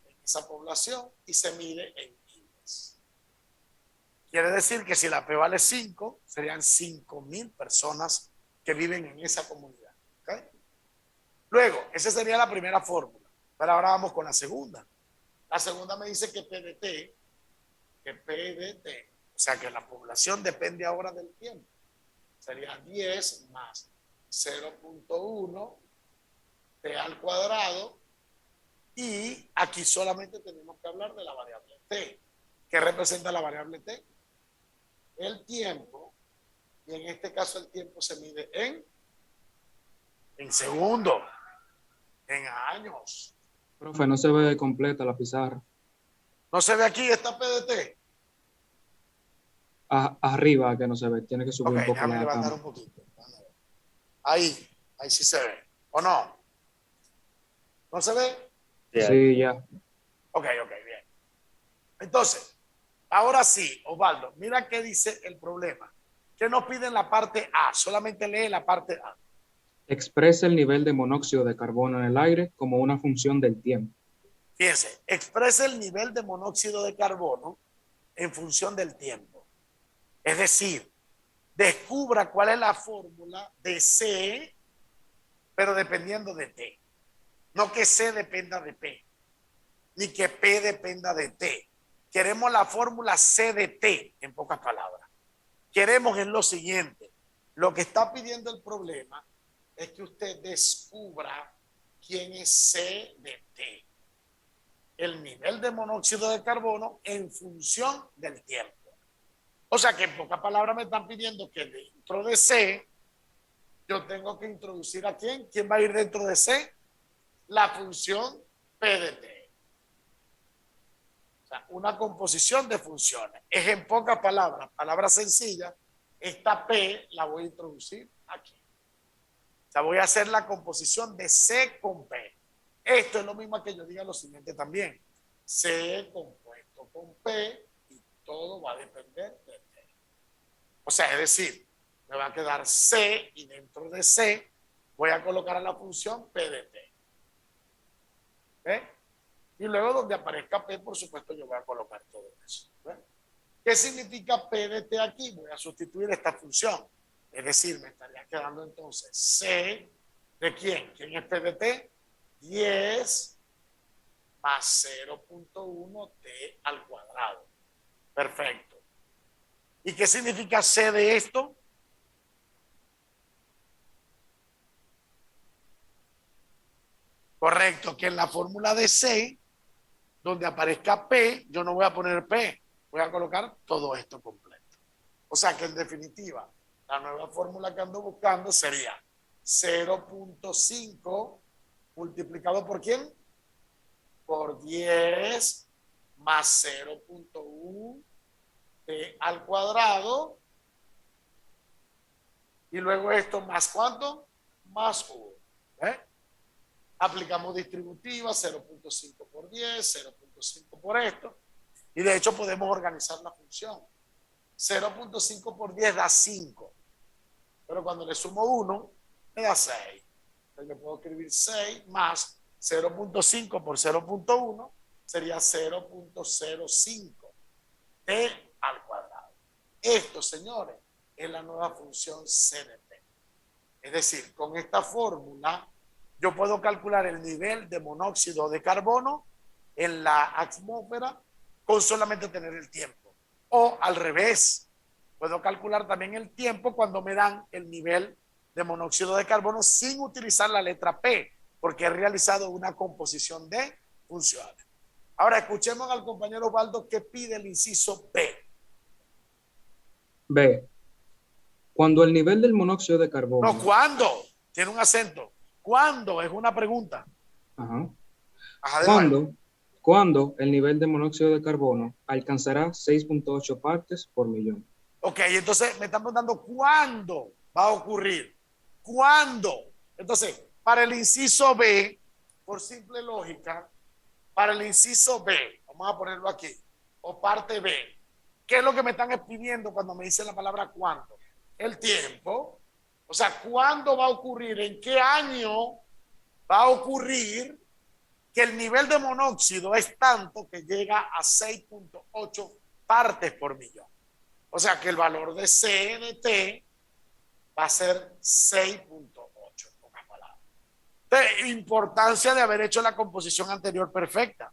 en esa población, y se mide en miles. Quiere decir que si la P vale 5, serían 5.000 personas que viven en esa comunidad. ¿Okay? Luego, esa sería la primera fórmula. Pero ahora vamos con la segunda. La segunda me dice que P de T, o sea que la población depende ahora del tiempo. Sería 10 más 0.1 T al cuadrado, y aquí solamente tenemos que hablar de la variable T. ¿Qué representa la variable T? El tiempo, y en este caso el tiempo se mide en segundos, en años. Profe, no se ve completa la pizarra. ¿No se ve aquí esta P de T? Arriba que no se ve, tiene que subir Ok, un poco déjame la levantar cámara. un poquito. Ahí sí se ve. ¿O no? ¿No se ve? Ya. Sí, ya. Ok, bien. Entonces, ahora sí, Osvaldo, mira qué dice el problema. ¿Qué nos pide en la parte A? Solamente lee la parte A. Expresa el nivel de monóxido de carbono en el aire como una función del tiempo. Fíjense, expresa el nivel de monóxido de carbono en función del tiempo. Es decir, descubra cuál es la fórmula de C, pero dependiendo de T. No que C dependa de P, ni que P dependa de T. Queremos la fórmula C de T, en pocas palabras. Queremos en lo siguiente. Lo que está pidiendo el problema es que usted descubra quién es C de T. El nivel de monóxido de carbono en función del tiempo. O sea que en pocas palabras me están pidiendo que dentro de C yo tengo que introducir a quién. ¿Quién va a ir dentro de C? La función P de T. O sea, una composición de funciones. Es en pocas palabras, palabras sencillas, esta P la voy a introducir aquí. O sea, voy a hacer la composición de C con P. Esto es lo mismo que yo diga lo siguiente también. C compuesto con P y todo va a depender de T. O sea, es decir, me va a quedar C y dentro de C voy a colocar a la función P de T. ¿Ve? Y luego donde aparezca P, por supuesto, yo voy a colocar todo eso. ¿Ve? ¿Qué significa P de T aquí? Voy a sustituir esta función. Es decir, me estaría quedando entonces C de ¿quién? ¿Quién es P de T? 10 más 0.1 T al cuadrado. Perfecto. ¿Y qué significa C de esto? Correcto, que en la fórmula de C, donde aparezca P, yo no voy a poner P, voy a colocar todo esto completo. O sea que en definitiva, la nueva fórmula que ando buscando sería 0.5 multiplicado por ¿quién? Por 10 más 0.1 T al cuadrado. Y luego esto más ¿cuánto? Más 1. ¿Eh? Aplicamos distributiva, 0.5 por 10, 0.5 por esto. Y de hecho podemos organizar la función. 0.5 por 10 da 5. Pero cuando le sumo 1, me da 6. Entonces le puedo escribir 6 más 0.5 por 0.1 sería 0.05 T al cuadrado. Esto, señores, es la nueva función CDT. Es decir, con esta fórmula yo puedo calcular el nivel de monóxido de carbono en la atmósfera con solamente tener el tiempo. O al revés, puedo calcular también el tiempo cuando me dan el nivel de monóxido de carbono sin utilizar la letra P, porque he realizado una composición de funciones. Ahora escuchemos al compañero Osvaldo que pide el inciso B. B. Cuando el nivel del monóxido de carbono. No, ¿cuándo? Tiene un acento. ¿Cuándo? Es una pregunta. Ajá. Ajá, de nuevo. ¿Cuándo el nivel de monóxido de carbono alcanzará 6.8 partes por millón? Ok, entonces me están preguntando cuándo va a ocurrir. ¿Cuándo? Entonces, para el inciso B, por simple lógica, para el inciso B, vamos a ponerlo aquí, o parte B, ¿qué es lo que me están pidiendo cuando me dicen la palabra cuándo? El tiempo. O sea, ¿cuándo va a ocurrir? ¿En qué año va a ocurrir que el nivel de monóxido es tanto que llega a 6.8 partes por millón? O sea que el valor de C de T va a ser 6.8, en pocas palabras. De importancia de haber hecho la composición anterior perfecta,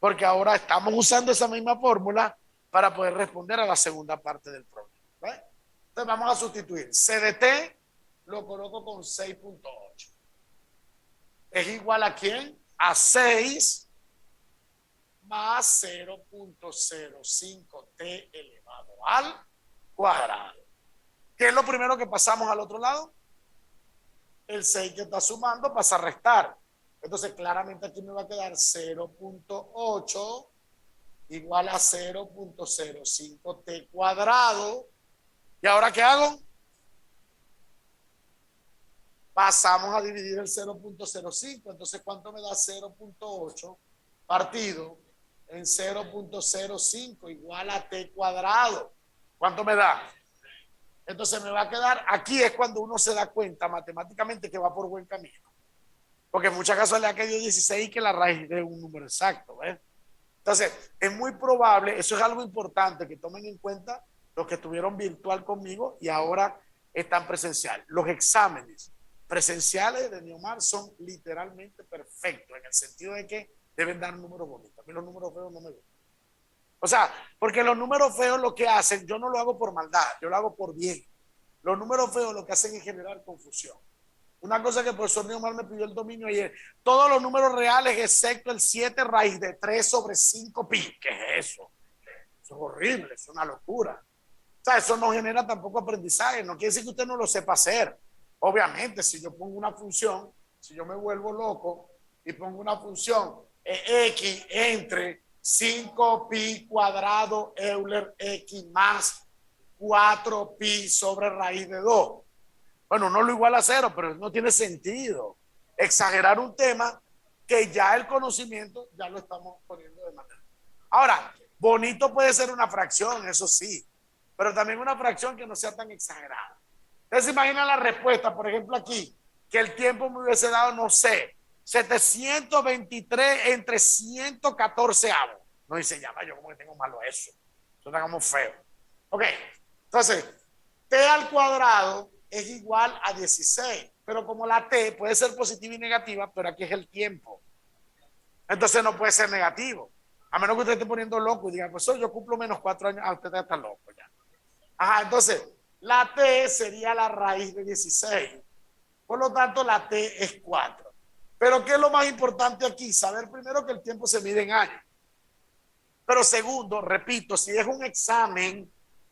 porque ahora estamos usando esa misma fórmula para poder responder a la segunda parte del problema. ¿Ve? Entonces vamos a sustituir C de T, lo coloco con 6.8. ¿Es igual a quién? A 6 más 0.05 T elevado al cuadrado. ¿Qué es lo primero que pasamos al otro lado? El 6 que está sumando pasa a restar. Entonces claramente aquí me va a quedar 0.8 igual a 0.05 T cuadrado. ¿Y ahora qué hago? pasamos a dividir el 0.05. Entonces, ¿cuánto me da 0.8 partido en 0.05 igual a t cuadrado? ¿Cuánto me da? Entonces me va a quedar, aquí es cuando uno se da cuenta matemáticamente que va por buen camino. Porque en muchas casos le ha quedado 16 y que la raíz de un número exacto, ¿ves? Entonces, es muy probable, eso es algo importante que tomen en cuenta los que estuvieron virtual conmigo y ahora están presencial. Los exámenes presenciales de Neomar son literalmente perfectos en el sentido de que deben dar números bonitos. A mí los números feos no me gustan. O sea, porque los números feos lo que hacen, yo no lo hago por maldad, yo lo hago por bien. Los números feos lo que hacen es generar confusión. Una cosa que el profesor Neomar me pidió el dominio ayer, todos los números reales excepto el 7 raíz de 3 sobre 5 pi. ¿Qué es eso? Eso es horrible, es una locura. O sea, eso no genera tampoco aprendizaje, no quiere decir que usted no lo sepa hacer. Obviamente, si yo pongo una función, si yo me vuelvo loco y pongo una función x entre 5 pi cuadrado Euler x más 4 pi sobre raíz de 2. Bueno, no lo iguala a 0, pero no tiene sentido exagerar un tema que ya el conocimiento ya lo estamos poniendo de manera. Ahora, bonito puede ser una fracción, eso sí, pero también una fracción que no sea tan exagerada. Entonces, imagina la respuesta, por ejemplo, aquí, que el tiempo me hubiese dado, no sé, 723 entre 114 avos. No dice, ya, yo como que tengo malo eso. Suena como feo. Ok, entonces, t al cuadrado es igual a 16, pero como la t puede ser positiva y negativa, pero aquí es el tiempo. Entonces no puede ser negativo. A menos que usted esté poniendo loco y diga, pues yo cumplo menos 4 años. Ah, usted está loco ya. Ajá, entonces, la t sería la raíz de 16. Por lo tanto, la t es 4. Pero ¿qué es lo más importante aquí? Saber primero que el tiempo se mide en años. Pero segundo, repito, si es un examen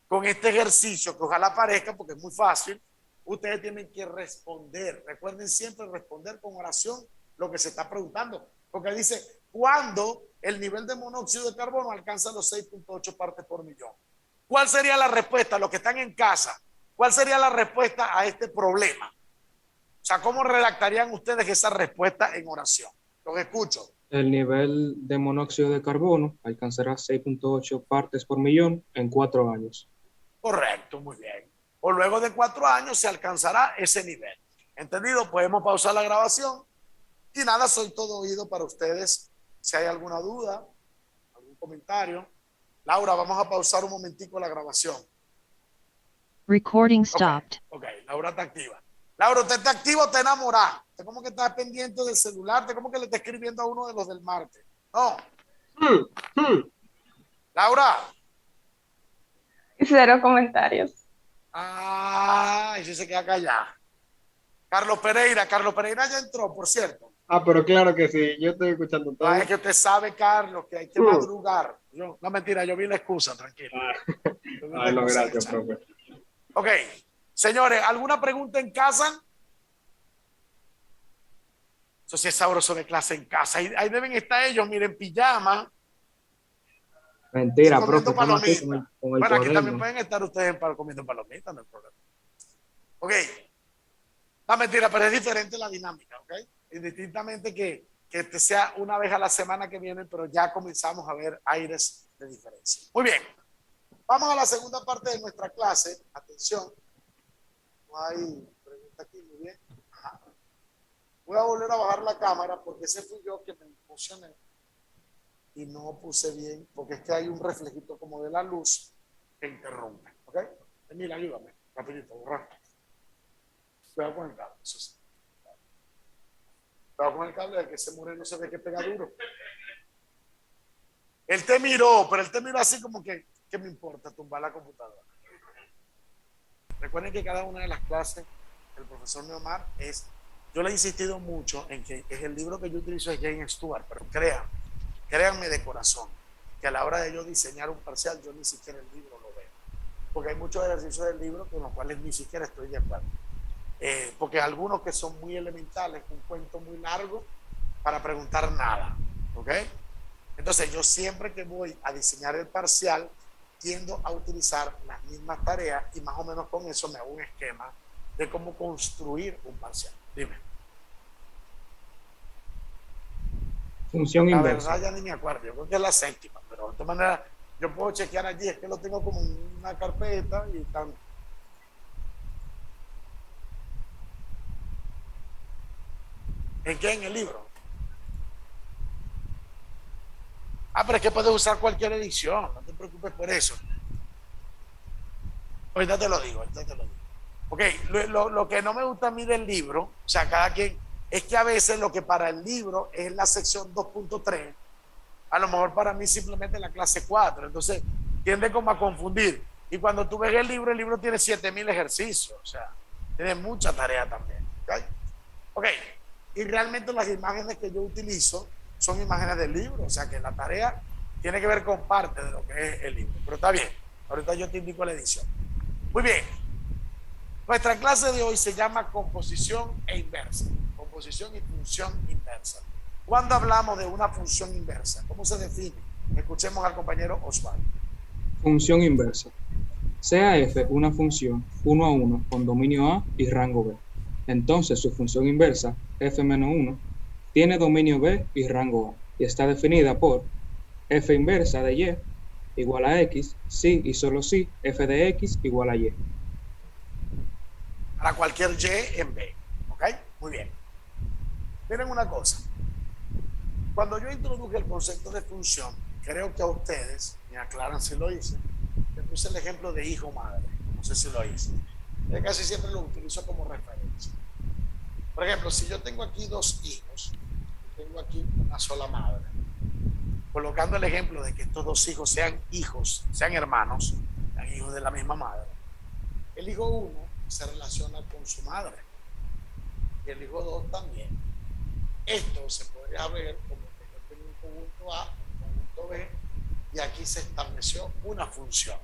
con este ejercicio, que ojalá aparezca porque es muy fácil, ustedes tienen que responder. Recuerden siempre responder con oración lo que se está preguntando. Porque dice, ¿cuándo el nivel de monóxido de carbono alcanza los 6.8 partes por millón? ¿Cuál sería la respuesta? Los que están en casa, ¿cuál sería la respuesta a este problema? O sea, ¿cómo redactarían ustedes esa respuesta en oración? Los escucho. El nivel de monóxido de carbono alcanzará 6.8 partes por millón en 4 años. Correcto, muy bien. O luego de 4 años se alcanzará ese nivel. ¿Entendido? Podemos pausar la grabación. Y nada, soy todo oído para ustedes. Si hay alguna duda, algún comentario. Laura, vamos a pausar un momentico la grabación. Recording stopped. Ok, Laura está activa. Laura, ¿usted está activa o está enamorada? ¿Usted como que está pendiente del celular? ¿Usted como que le está escribiendo a uno de los del martes? No. Laura. Cero comentarios. Ah, y si se queda callado. Carlos Pereira ya entró, por cierto. Ah, pero claro que sí, yo estoy escuchando todo. No, es que usted sabe, Carlos, que hay que madrugar. No, mentira, yo vi la excusa, tranquilo. Ay, no, gracias, profe. Ok, señores, ¿alguna pregunta en casa? Eso sí es sabroso de clase en casa. Ahí deben estar ellos, miren, pijama. Mentira, comiendo profe, estamos aquí con el Bueno, aquí cuaderno. también pueden estar ustedes comiendo palomitas, no hay problema. Ok. No, mentira, pero es diferente la dinámica, ¿ok? Indistintamente que este sea una vez a la semana que viene, pero ya comenzamos a ver aires de diferencia. Muy bien. Vamos a la segunda parte de nuestra clase. Atención. No hay pregunta aquí, muy bien. Ajá. Voy a volver a bajar la cámara porque ese fui yo que me emocioné y no puse bien, porque es que hay un reflejito como de la luz que interrumpe, ¿ok? Mira, ayúdame, rapidito, borrar. Cuidado con el cable, eso sí. Cuidado con el cable, de que ese moreno se ve que pega duro. Él te miró, pero él te miró así como que, ¿qué me importa? Tumbar la computadora. Recuerden que cada una de las clases del profesor Neomar yo le he insistido mucho en que es el libro que yo utilizo es James Stewart, pero créanme de corazón, que a la hora de yo diseñar un parcial, yo ni siquiera el libro lo veo. Porque hay muchos ejercicios del libro con los cuales ni siquiera estoy de acuerdo. Porque algunos que son muy elementales, un cuento muy largo para preguntar nada, ¿ok? Entonces yo siempre que voy a diseñar el parcial tiendo a utilizar las mismas tareas y más o menos con eso me hago un esquema de cómo construir un parcial. Dime. Función La inversa. verdad ya ni me acuerdo, yo creo que es la séptima, pero de todas maneras yo puedo chequear allí, es que lo tengo como en una carpeta y están. ¿En qué? En el libro. Ah, pero es que puedes usar cualquier edición, no te preocupes por eso. Ahorita te lo digo, ahorita te lo digo. Ok, lo que no me gusta a mí del libro, o sea, cada quien, es que a veces lo que para el libro es la sección 2.3, a lo mejor para mí simplemente la clase 4, entonces tiende como a confundir. Y cuando tú ves el libro tiene 7000 ejercicios, o sea, tiene mucha tarea también. Ok, y realmente las imágenes que yo utilizo son imágenes del libro, o sea que la tarea tiene que ver con parte de lo que es el libro, pero está bien, ahorita yo te indico la edición. Muy bien, nuestra clase de hoy se llama composición e inversa, composición y función inversa. ¿Cuándo hablamos de una función inversa? ¿Cómo se define? Escuchemos al compañero Osvaldo. Función inversa. Sea f una función 1 a 1 con dominio A y rango B. Entonces su función inversa, f-1, tiene dominio B y rango A y está definida por f inversa de y igual a x, si y solo si f de x igual a y. Para cualquier y en B. ¿Ok? Muy bien. Miren una cosa. Cuando yo introduje el concepto de función, creo que a ustedes, me aclaran si lo hice, les puse el ejemplo de hijo-madre. No sé si lo hice. Yo casi siempre lo utilizo como referencia. Por ejemplo, si yo tengo aquí dos hijos, tengo aquí una sola madre, colocando el ejemplo de que estos dos hijos sean hijos, sean hermanos, sean hijos de la misma madre, el hijo 1 se relaciona con su madre y el hijo 2 también. Esto se podría ver como que yo tengo un conjunto A, un conjunto B, y aquí se estableció una función.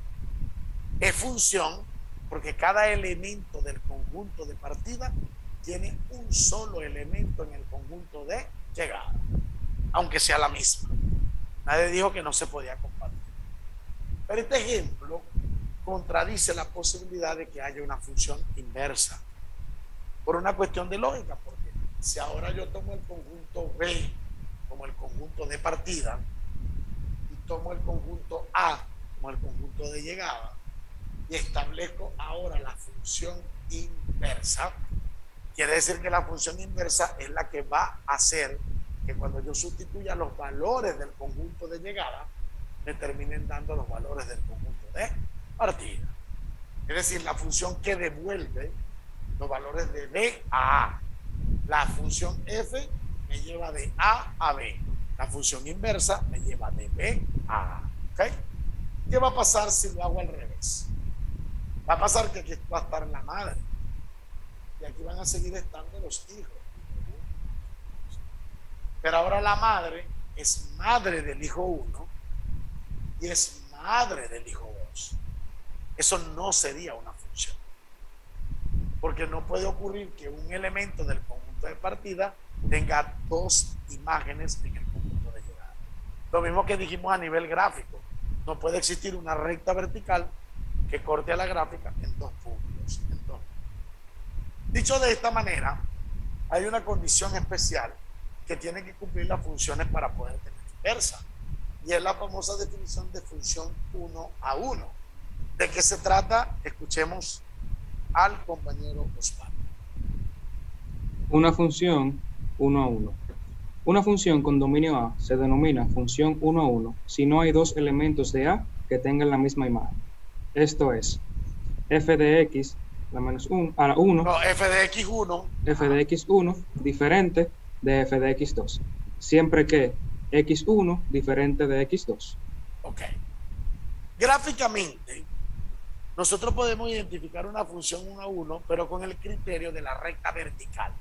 Es función porque cada elemento del conjunto de partida tiene un solo elemento en el conjunto de llegada, aunque sea la misma. Nadie dijo que no se podía compartir. Pero este ejemplo contradice la posibilidad de que haya una función inversa por una cuestión de lógica, porque si ahora yo tomo el conjunto B como el conjunto de partida y tomo el conjunto A como el conjunto de llegada y establezco ahora la función inversa, quiere decir que la función inversa es la que va a hacer que cuando yo sustituya los valores del conjunto de llegada me terminen dando los valores del conjunto de partida. Es decir, la función que devuelve los valores de B a A. La función f me lleva de A a B. La función inversa me lleva de B a A. ¿Okay? ¿Qué va a pasar si lo hago al revés? Va a pasar que aquí va a estar la madre y aquí van a seguir estando los hijos. Pero ahora la madre es madre del hijo 1 y es madre del hijo 2. Eso no sería una función, porque no puede ocurrir que un elemento del conjunto de partida tenga dos imágenes en el conjunto de llegada. Lo mismo que dijimos a nivel gráfico, no puede existir una recta vertical que corte a la gráfica en dos puntos. Dicho de esta manera, hay una condición especial que tiene que cumplir las funciones para poder tener inversa, y es la famosa definición de función 1 a 1. ¿De qué se trata? Escuchemos al compañero Osvaldo. Una función 1 a 1. Una función con dominio A se denomina función 1 a 1 si no hay dos elementos de A que tengan la misma imagen. Esto es, f de x la menos 1 a la 1, No, f de x1, f de x1 diferente de f de x2, siempre que x1 diferente de x2. ok. Gráficamente, nosotros podemos identificar una función 1 a 1, pero con el criterio de la recta vertical.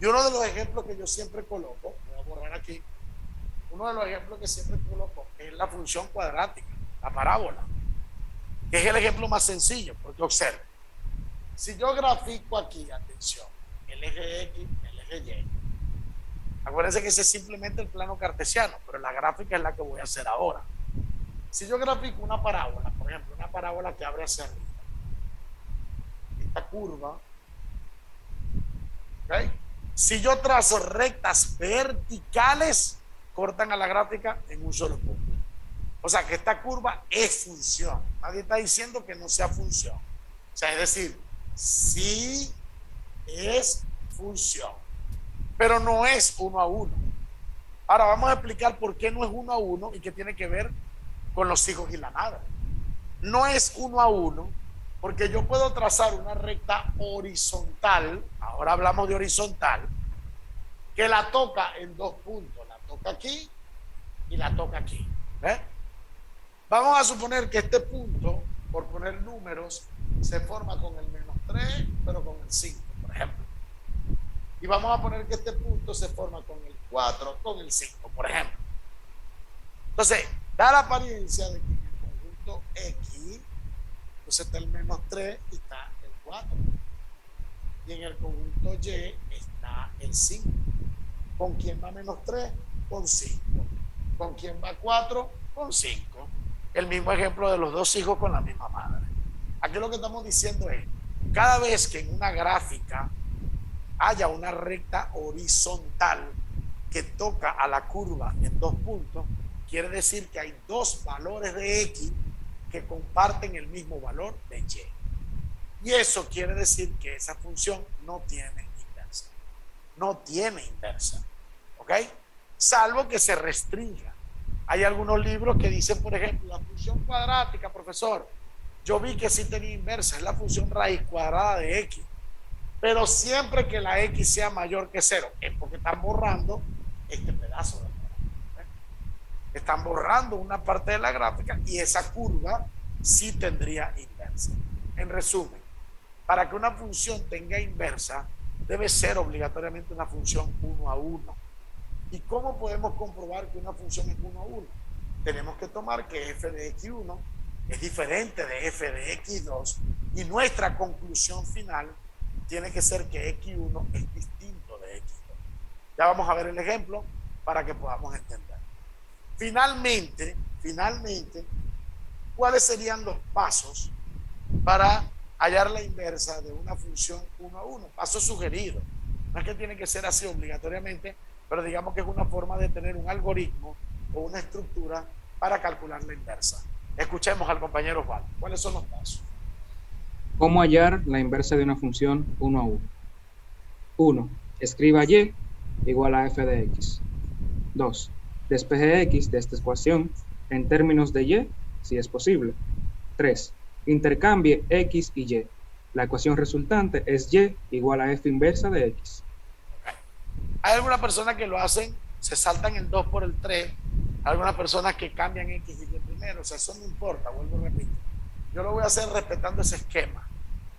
Y uno de los ejemplos que yo siempre coloco, voy a borrar aquí, uno de los ejemplos que siempre coloco es la función cuadrática, la parábola, que es el ejemplo más sencillo, porque observe, si yo grafico aquí, atención, el eje X, el eje Y, acuérdense que ese es simplemente el plano cartesiano, pero la gráfica es la que voy a hacer ahora. Si yo grafico una parábola, por ejemplo, una parábola que abre hacia arriba, esta curva. ¿Ok? Si yo trazo rectas verticales, cortan a la gráfica en un solo punto. O sea que esta curva es función. Nadie está diciendo que no sea función. O sea, es decir, sí es función, pero no es 1 a 1. Ahora vamos a explicar por qué no es 1 a 1 y qué tiene que ver con los hijos y la madre. No es 1 a 1 porque yo puedo trazar una recta horizontal, ahora hablamos de horizontal, que la toca en 2 puntos, la toca aquí y la toca aquí. ¿Ve? Vamos a suponer que este punto, por poner números, se forma con el -3, pero con el 5, por ejemplo. Y vamos a poner que este punto se forma con el 4, con el 5, por ejemplo. Entonces, da la apariencia de que en el conjunto X, entonces está el -3 y está el 4. Y en el conjunto Y está el 5. ¿Con quién va -3? Con 5. ¿Con quién va 4? Con 5. El mismo ejemplo de los 2 hijos con la misma madre. Aquí lo que estamos diciendo es, cada vez que en una gráfica haya una recta horizontal que toca a la curva en 2 puntos, quiere decir que hay 2 valores de X que comparten el mismo valor de Y. Y eso quiere decir que esa función no tiene inversa. No tiene inversa. ¿Ok? Salvo que se restrinja. Hay algunos libros que dicen, por ejemplo, la función cuadrática, profesor, yo vi que sí tenía inversa, es la función raíz cuadrada de X. Pero siempre que la X sea mayor que 0, es porque están borrando este pedazo de la gráfica. Están borrando una parte de la gráfica y esa curva sí tendría inversa. En resumen, para que una función tenga inversa, debe ser obligatoriamente una función 1 a 1. ¿Y cómo podemos comprobar que una función es 1 a 1? Tenemos que tomar que f de x1 es diferente de f de x2 y nuestra conclusión final tiene que ser que x1 es distinto de x2. Ya vamos a ver el ejemplo para que podamos entender. Finalmente, ¿cuáles serían los pasos para hallar la inversa de una función 1 a 1? Paso sugerido. No es que tiene que ser así obligatoriamente, pero digamos que es una forma de tener un algoritmo o una estructura para calcular la inversa. Escuchemos al compañero Juan. ¿Cuáles son los pasos? ¿Cómo hallar la inversa de una función 1 a 1? 1. Escriba y igual a f de x. 2. Despeje x de esta ecuación en términos de y, si es posible. 3. Intercambie x y y. La ecuación resultante es y igual a f inversa de x. Hay algunas personas que lo hacen, se saltan el 2 por el 3. Hay algunas personas que cambian x y y primero. O sea, eso no importa, vuelvo y repito. Yo lo voy a hacer respetando ese esquema.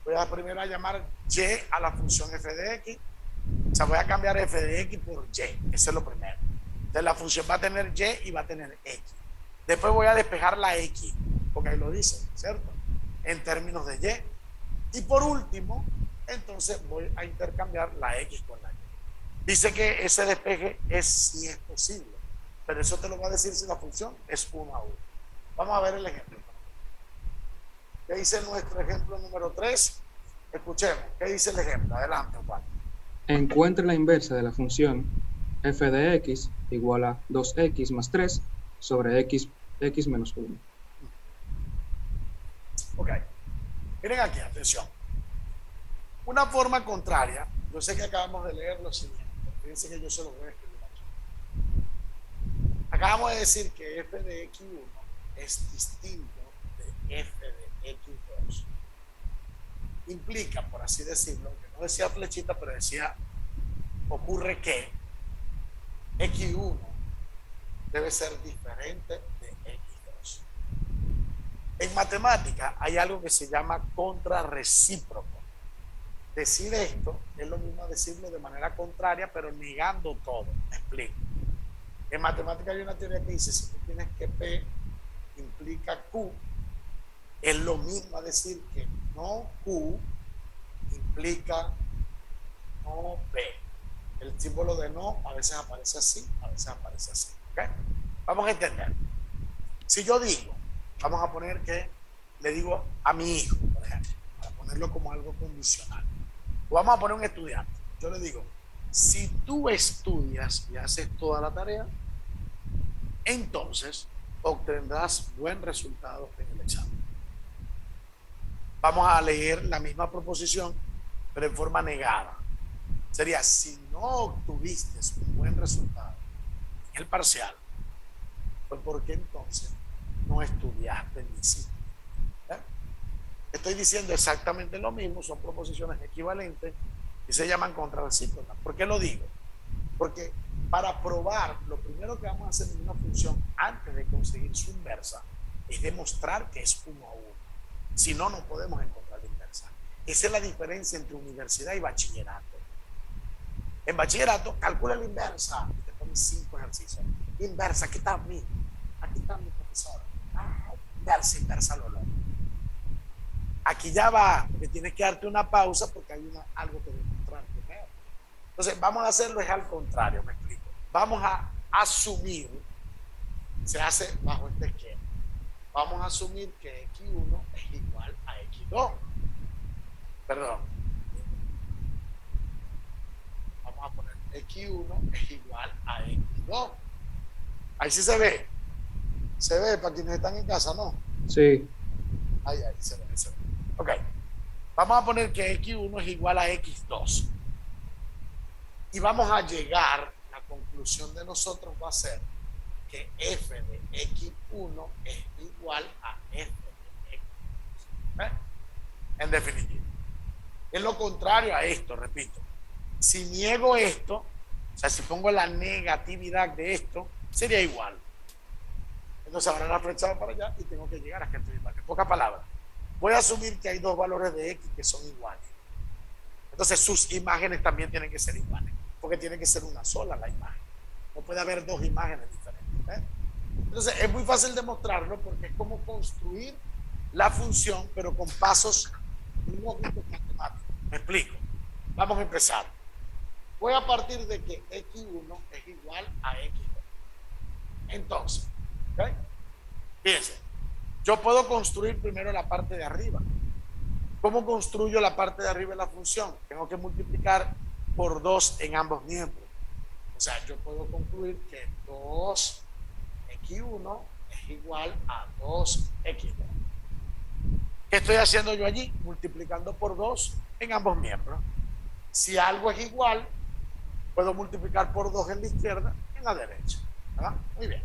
Voy a primero a llamar y a la función f de x. O sea, voy a cambiar f de x por y. Eso es lo primero. Entonces la función va a tener y y va a tener x. Después voy a despejar la x, porque ahí lo dice, ¿cierto? En términos de y. Y por último, entonces voy a intercambiar la x con la y. Dice que ese despeje es si es posible, pero eso te lo va a decir si la función es 1 a 1. Vamos a ver el ejemplo. ¿Qué dice nuestro ejemplo número 3? Escuchemos. ¿Qué dice el ejemplo? Adelante, Juan. Encuentre la inversa de la función f de x igual a 2x más 3 sobre x menos 1. Ok. Miren aquí, atención. Una forma contraria, yo sé que acabamos de leer lo siguiente. Fíjense que yo se lo voy a escribir aquí. Acabamos de decir que f de x1 es distinto de f de x2. Implica, por así decirlo, que no decía flechita, pero decía, ocurre que x1 debe ser diferente de x2. En matemática hay algo que se llama contrarrecíproco. Decir esto es lo mismo decirlo de manera contraria, pero negando todo. Me explico. En matemática hay una teoría que dice, si tú tienes que P implica Q, es lo mismo a decir que no Q implica no P. El símbolo de no a veces aparece así, a veces aparece así. ¿Okay? Vamos a entender. Si yo digo, vamos a poner que le digo a mi hijo, por ejemplo, para poner ponerlo como algo condicional. O vamos a poner un estudiante. Yo le digo, si tú estudias y haces toda la tarea, entonces obtendrás buen resultado en el examen. Vamos a leer la misma proposición, pero en forma negada. Sería, si no obtuviste un buen resultado en el parcial, pues ¿por qué entonces no estudiaste ni hiciste? Estoy diciendo exactamente lo mismo, son proposiciones equivalentes y se llaman contrarrecíprocas. ¿Por qué lo digo? Porque para probar, lo primero que vamos a hacer en una función antes de conseguir su inversa es demostrar que es 1 a 1. Si no, no podemos encontrar la inversa. Esa es la diferencia entre universidad y bachillerato. En bachillerato, calcula la inversa y te ponen 5 ejercicios. Inversa, aquí está mi profesor. Inversa, Lolo. Aquí ya va, porque tienes que darte una pausa porque hay algo que demostrar primero. Entonces, vamos a hacerlo es al contrario, me explico. Vamos a asumir, se hace bajo este esquema. Vamos a asumir que X1 es igual a X2. Perdón. Vamos a poner X1 es igual a X2. Ahí sí se ve. Se ve para quienes están en casa, ¿no? Sí. Ahí se ve, se ve. Ok. Vamos a poner que X1 es igual a X2. Y vamos a llegar, la conclusión de nosotros va a ser que f de X1 es igual a f de X2. En definitiva. Es lo contrario a esto, repito. Si niego esto, o sea, si pongo la negatividad de esto, sería igual. Entonces ahora la flecha va para allá y tengo que llegar a que estoy igual. En pocas palabras, voy a asumir que hay dos valores de X que son iguales. Entonces sus imágenes también tienen que ser iguales, porque tiene que ser una sola la imagen. No puede haber dos imágenes diferentes. Entonces es muy fácil demostrarlo porque es como construir la función, pero con pasos lógicos matemáticos. Me explico. Vamos a empezar. Voy a partir de que X1 es igual a X2. Entonces, ¿okay? Fíjense, yo puedo construir primero la parte de arriba. ¿Cómo construyo la parte de arriba de la función? Tengo que multiplicar por 2 en ambos miembros. O sea, yo puedo concluir que 2x1 es igual a 2x2. ¿Qué estoy haciendo yo allí? Multiplicando por 2 en ambos miembros. Si algo es igual, puedo multiplicar por 2 en la izquierda y en la derecha. ¿Verdad? Muy bien.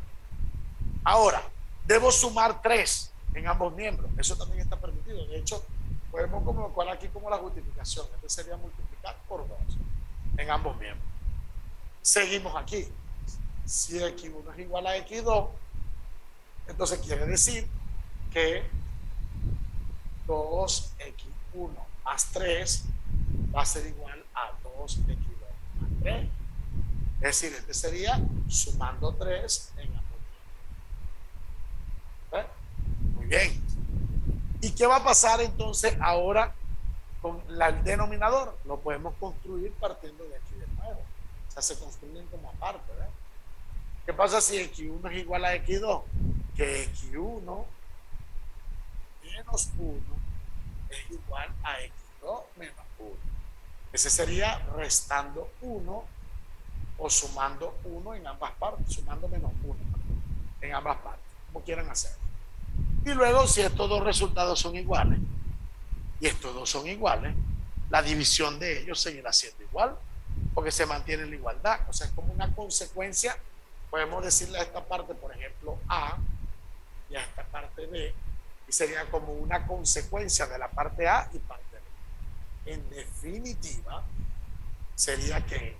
Ahora, debo sumar 3 en ambos miembros. Eso también está permitido. De hecho, podemos colocar aquí como la justificación. Este sería multiplicar por 2 en ambos miembros. Seguimos aquí. Si X1 es igual a X2, entonces quiere decir que 2x1 más 3 va a ser igual a 2x2 más 3. Es decir, este sería sumando 3 en ambos miembros. Muy bien. ¿Y qué va a pasar entonces ahora con el denominador? Lo podemos construir partiendo de aquí de nuevo. O sea, se construyen como aparte. ¿Ves? ¿Qué pasa si X1 es igual a X2? Que X1 menos 1 es igual a X2 menos 1. Ese sería restando 1 o sumando 1 en ambas partes, sumando menos 1 en ambas partes, como quieran hacer. Y luego, si estos dos resultados son iguales y estos dos son iguales, la división de ellos seguirá siendo igual, porque se mantiene la igualdad. O sea, es como una consecuencia. Podemos decirle a esta parte, por ejemplo, A, y a esta parte B, y sería como una consecuencia de la parte A y parte B. En definitiva, sería que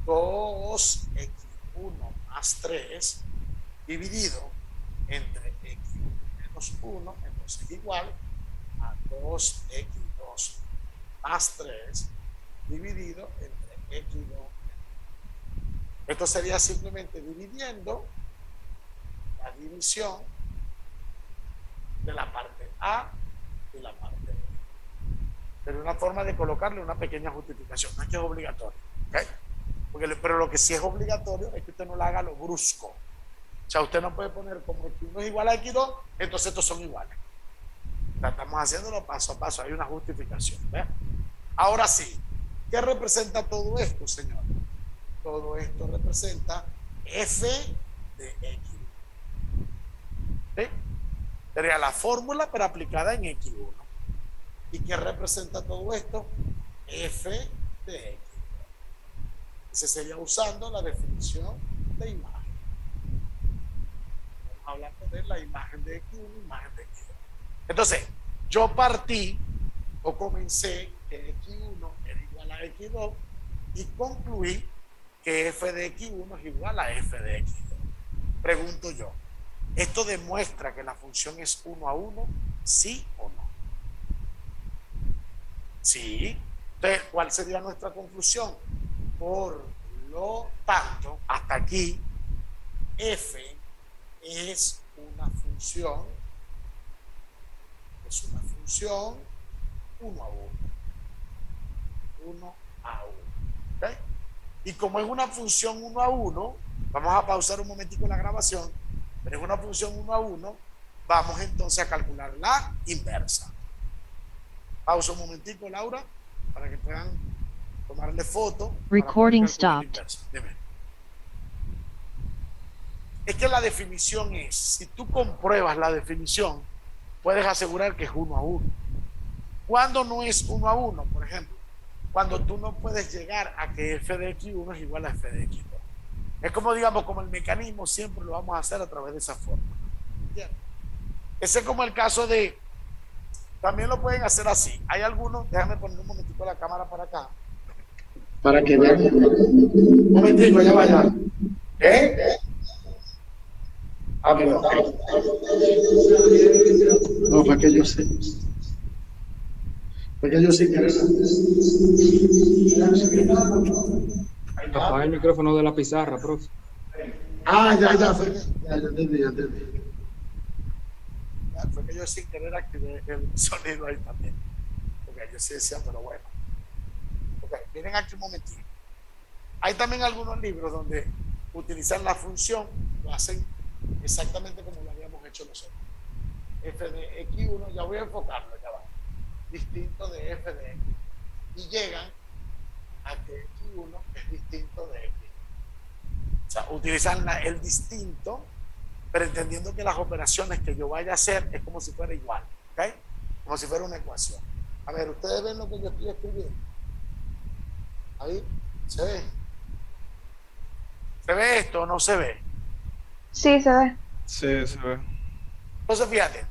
2x1 más 3 dividido entre x1 menos 1, entonces es igual a 2x2 más 3 dividido entre x2 menos 1. Esto sería simplemente dividiendo la división de la parte A y la parte B. Pero una forma de colocarle una pequeña justificación, no es que es obligatorio, ¿okay? Pero lo que sí es obligatorio es que usted no lo haga lo brusco. O sea, usted no puede poner como X1 es igual a X2, entonces estos son iguales. Estamos haciéndolo paso a paso, hay una justificación. ¿Ve? Ahora sí, ¿qué representa todo esto, señor? Todo esto representa f de x. ¿Sí? Sería la fórmula pero aplicada en x1. ¿Y qué representa todo esto? F de x. Ese sería usando la definición de imagen. Estamos hablando de la imagen de x1, imagen de x2. Entonces, yo partí o comencé que x1 era igual a x2 y concluí que f de x1 es igual a f de x2. Pregunto yo, ¿esto demuestra que la función es 1 a 1? ¿Sí o no? Sí. Entonces, ¿cuál sería nuestra conclusión? Por lo tanto, hasta aquí, f es una función 1 a 1. 1 a 1. ¿Okay? Y como es una función 1 a 1, vamos a pausar un momentico la grabación, pero es una función 1 a 1, vamos entonces a calcular la inversa. Pausa un momentico, Laura, para que puedan tomarle foto. Recording stopped. Dime. Es que la definición es, si tú compruebas la definición, puedes asegurar que es 1 a 1. ¿Cuándo no es 1 a 1? Por ejemplo, cuando tú no puedes llegar a que f de x1 es igual a f de x2. Es como, digamos, como el mecanismo siempre lo vamos a hacer a través de esa forma. ¿Entiendes? Ese es como el caso de, también lo pueden hacer así. Hay algunos, déjame poner un momentito la cámara para acá. Para que vean. Un momentico, ya vaya. ¿Eh? Ah, pero. No, para que yo sé. Para que yo sé que. Apaga el micrófono de la pizarra, profe. Ah, ya, fue. Ya entendí. Fue que yo sin querer activé el sonido ahí también. Porque yo sí decía, pero bueno. Ok, miren aquí un momentito. Hay también algunos libros donde utilizan la función, lo hacen exactamente como lo habíamos hecho nosotros. F de x1, ya voy a enfocarlo, ya va. Distinto de f de x. Y llegan a que x1 es distinto de x. O sea, utilizan el distinto, pero entendiendo que las operaciones que yo vaya a hacer es como si fuera igual, ¿ok? Como si fuera una ecuación. A ver, ¿ustedes ven lo que yo estoy escribiendo? Ahí, ¿se ve? ¿Se ve esto o no se ve? Sí, se ve. Sí, se ve. Entonces, fíjate,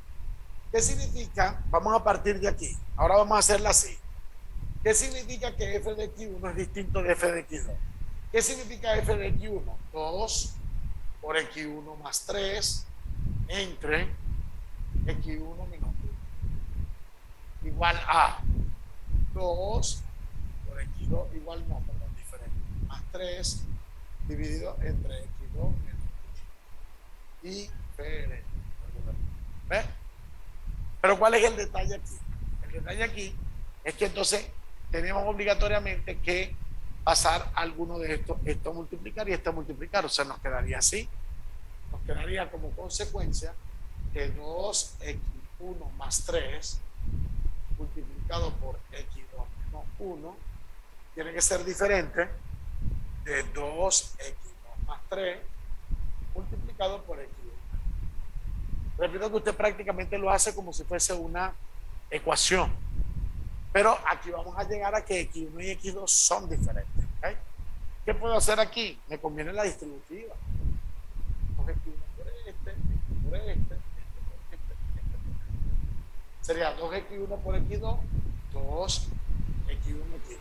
¿qué significa? Vamos a partir de aquí. Ahora vamos a hacerla así. ¿Qué significa que f de x1 es distinto de f de x2? ¿Qué significa f de x1? 2 por x1 más 3 entre x1 menos 1 igual a 2 por x2 igual no, perdón, diferente, más 3 dividido entre x2 menos 1 diferente. ¿Ves? Pero ¿cuál es el detalle aquí? El detalle aquí es que entonces tenemos obligatoriamente que pasar alguno de estos, esto a multiplicar y esto a multiplicar, o sea, nos quedaría así, nos quedaría como consecuencia que 2x1 más 3 multiplicado por x2 menos 1 tiene que ser diferente de 2x2 más 3 multiplicado por x1. Repito que usted prácticamente lo hace como si fuese una ecuación, pero aquí vamos a llegar a que x1 y x2 son diferentes. ¿Okay? ¿Qué puedo hacer aquí? Me conviene la distributiva. 2x1 por este por este. Sería 2x1 por x2, 2x1 x2.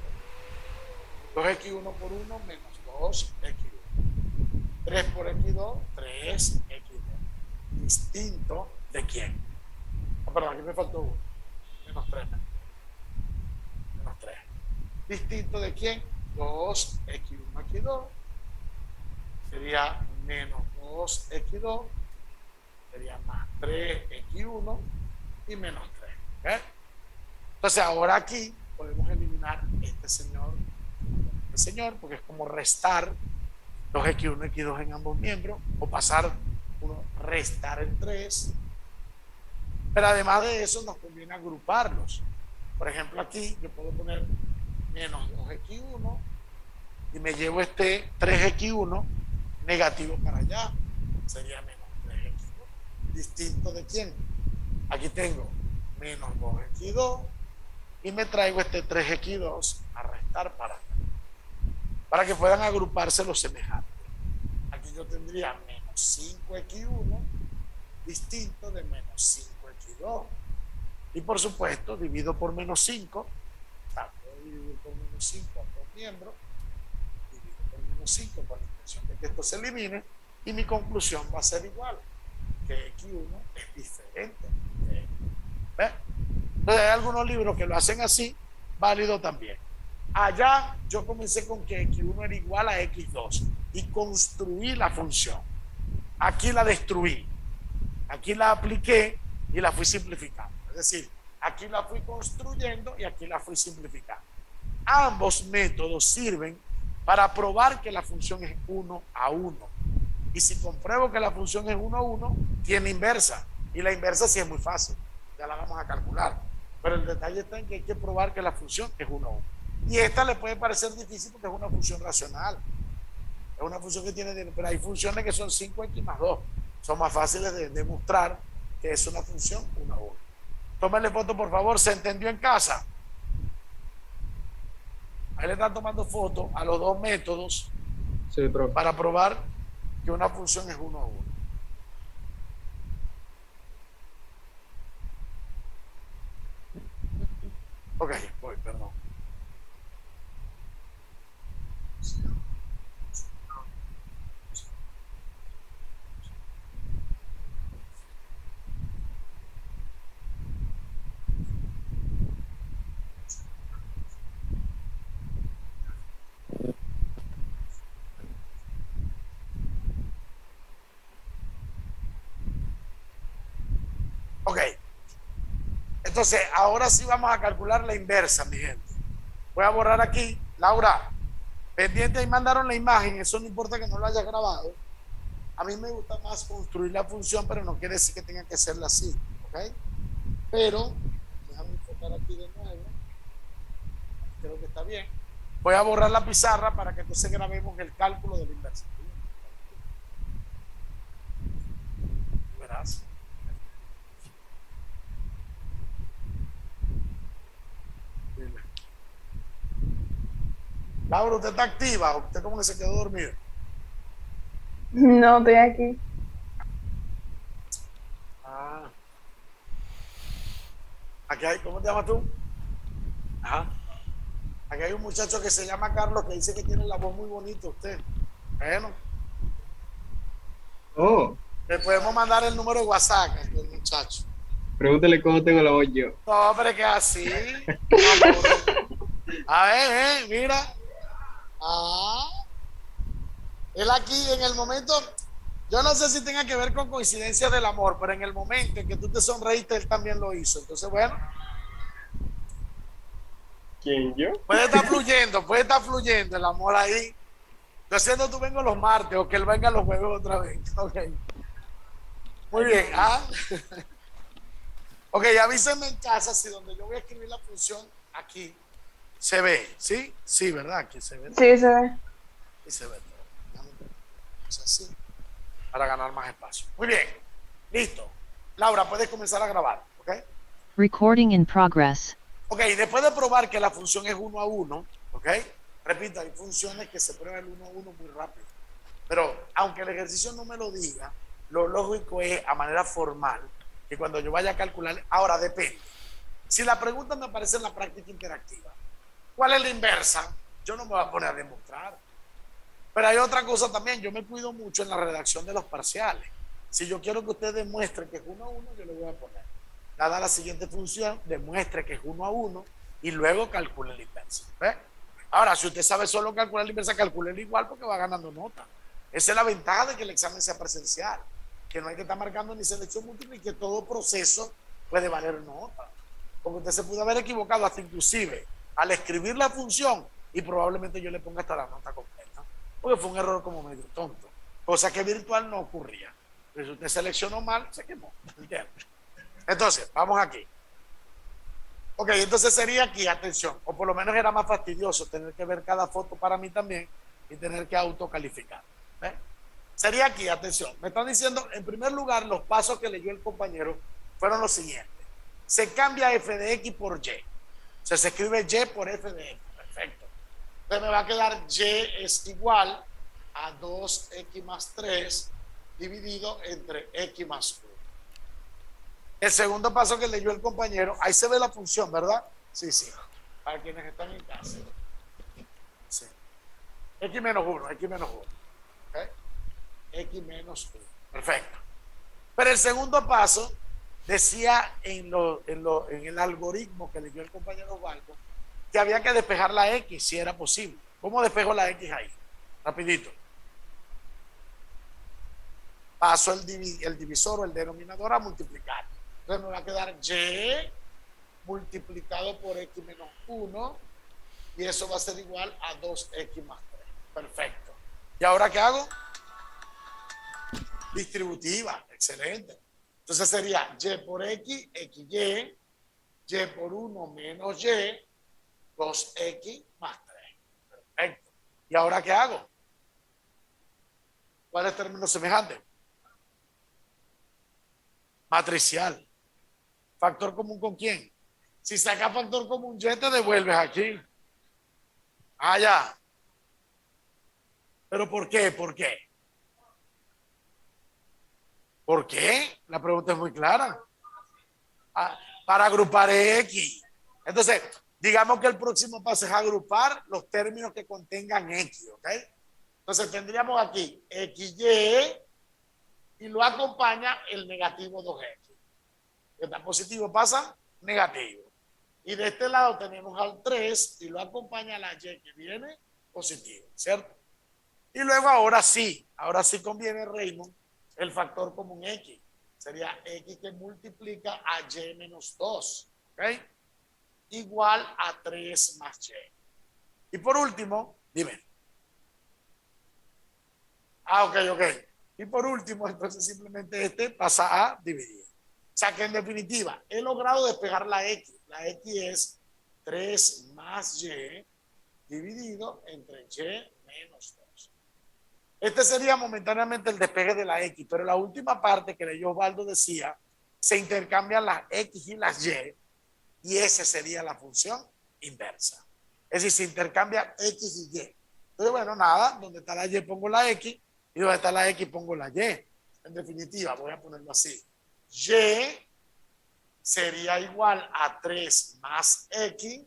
2x1 por 1 menos 2x1. 3 por x2, 3x2. Distinto de quién. Oh, perdón, aquí me faltó 1. Menos 3. Menos 3. Distinto de quién. 2x1 x2. Sería menos 2x2. Sería más 3x1 y menos 3. ¿Okay? Entonces ahora aquí podemos eliminar este señor, porque es como restar 2x1 x2 en ambos miembros, o pasar uno, restar el 3 Pero además de eso, nos conviene agruparlos. Por ejemplo, aquí yo puedo poner menos 2x1 y me llevo este 3x1 negativo para allá. Sería menos 3x1. ¿Distinto de quién? Aquí tengo menos 2x2 y me traigo este 3x2 a restar para que puedan agruparse los semejantes. Aquí yo tendría menos 5x1 distinto de menos 5x2. Y por supuesto, divido por menos 5. O sea, puedo dividir por menos 5 a dos miembros. Divido por menos 5 con la intención de que esto se elimine. Y mi conclusión va a ser igual. Que X1 es diferente. ¿Ves? Entonces hay algunos libros que lo hacen así, válido también. Allá yo comencé con que X1 era igual a X2 y construí la función. Aquí la destruí. Aquí la apliqué y la fui simplificando. Es decir, aquí la fui construyendo y aquí la fui simplificando. Ambos métodos sirven para probar que la función es 1 a 1. Y si compruebo que la función es 1 a 1, tiene inversa. Y la inversa sí es muy fácil. Ya la vamos a calcular. Pero el detalle está en que hay que probar que la función es 1 a 1. Y esta le puede parecer difícil porque es una función racional. Es una función que tiene... Pero hay funciones que son 5x más 2. Son más fáciles de demostrar que es una función 1 a 1. Tómenle foto, por favor. ¿Se entendió en casa? Ahí le están tomando foto a los dos métodos Sí, profe. para probar que una función es 1 a 1. Ok, voy, perdón. Ok. Entonces, ahora sí vamos a calcular la inversa, mi gente. Voy a borrar aquí. Laura, pendiente, ahí mandaron la imagen. Eso no importa que no lo hayas grabado. A mí me gusta más construir la función, pero no quiere decir que tenga que serla así. ¿Ok? Pero, déjame enfocar aquí de nuevo. Creo que está bien. Voy a borrar la pizarra para que entonces grabemos el cálculo de la inversa. Verás. Laura, ¿usted está activa? ¿Usted cómo que se quedó dormido? No, estoy aquí. Ah. Aquí hay, ¿cómo te llamas tú? Ajá. Aquí hay un muchacho que se llama Carlos que dice que tiene la voz muy bonita usted. Bueno, Oh, le podemos mandar el número de WhatsApp al muchacho. pregúntale cómo tengo la voz yo. No, pero es que así. A ver, mira. Ah. Él aquí en el momento, yo no sé si tenga que ver con coincidencias del amor, pero en el momento en que tú te sonreíste, él también lo hizo. Entonces, bueno. ¿Quién, yo? Puede estar fluyendo el amor ahí. Yo siendo tú vengo los martes o que él venga los jueves otra vez. Ok. Muy bien. ¿Ah? Ok, avísenme en casa si donde yo voy a escribir la función aquí se ve. ¿Sí? Sí, ¿verdad? Aquí se ve. Sí, se ve. Y se ve todo. Así, para ganar más espacio. Muy bien. Listo. Laura, puedes comenzar a grabar. ¿Ok? Recording in progress. Ok, después de probar que la función es 1 a 1, ¿ok? Repito, hay funciones que se prueban el 1 a 1 muy rápido. Pero aunque el ejercicio no me lo diga, lo lógico es a manera formal que cuando yo vaya a calcular, ahora depende. Si la pregunta me aparece en la práctica interactiva, ¿cuál es la inversa? Yo no me voy a poner a demostrar. Pero hay otra cosa también, yo me cuido mucho en la redacción de los parciales. Si yo quiero que usted demuestre que es 1 a 1, yo le voy a poner. Dada la siguiente función, demuestre que es 1 a 1 y luego calcule la inversa. ¿Ve? Ahora, si usted sabe solo calcular la inversa, calcule igual porque va ganando nota. Esa es la ventaja de que el examen sea presencial, que no hay que estar marcando ni selección múltiple y que todo proceso puede valer nota. Porque usted se pudo haber equivocado hasta inclusive al escribir la función y probablemente yo le ponga hasta la nota completa. Porque fue un error como medio tonto. Cosa que virtual no ocurría. Pero si usted seleccionó mal, se quemó. ¿Entiendes? Entonces, vamos aquí. Ok, entonces sería aquí, atención, o por lo menos era más fastidioso tener que ver cada foto para mí también y tener que autocalificar. ¿Ves? Sería aquí, atención, me están diciendo, en primer lugar, los pasos que leyó el compañero fueron los siguientes. Se cambia f de x por y. O sea, se escribe y por f de x. Perfecto. Entonces me va a quedar y es igual a 2x más 3 dividido entre x más 1. El segundo paso que leyó el compañero, ahí se ve la función, ¿verdad? Sí, sí. Para quienes están en casa. Sí. X menos 1, X menos 1. ¿Okay? X menos 1. Perfecto. Pero el segundo paso decía en el algoritmo que leyó el compañero Osvaldo que había que despejar la X si era posible. ¿Cómo despejo la X ahí? Rapidito. Paso el divisor o el denominador a multiplicar. Entonces me va a quedar y multiplicado por x menos 1 y eso va a ser igual a 2x más 3. Perfecto. ¿Y ahora qué hago? Distributiva. Excelente. Entonces sería y por x, xy, y por 1 menos y, 2x más 3. Perfecto. ¿Y ahora qué hago? ¿Cuál es el término semejante? Matricial. ¿Factor común con quién? Si sacas factor común, y te devuelves aquí. Ah, ya. ¿Pero por qué? ¿Por qué? ¿Por qué? La pregunta es muy clara. Ah, para agrupar X. Entonces, digamos que el próximo paso es agrupar los términos que contengan X, ¿ok? Entonces tendríamos aquí XY y lo acompaña el negativo 2X. Está positivo, pasa negativo. Y de este lado tenemos al 3 y lo acompaña la Y que viene positivo, ¿cierto? Y luego ahora sí conviene, Raymond, el factor común X. Sería X que multiplica a Y menos 2, ¿ok? Igual a 3 más Y. Y por último, dime. Ok. Y por último, entonces simplemente este pasa a dividir. O sea que en definitiva, he logrado despejar la X. La X es 3 más Y dividido entre Y menos 2. Este sería momentáneamente el despegue de la X, pero la última parte que leyó Osvaldo decía, se intercambian las X y las y esa sería la función inversa. Es decir, se intercambia X y Y. Entonces, bueno, nada, donde está la Y pongo la X y donde está la X pongo la Y. En definitiva, voy a ponerlo así. Y sería igual a 3 más X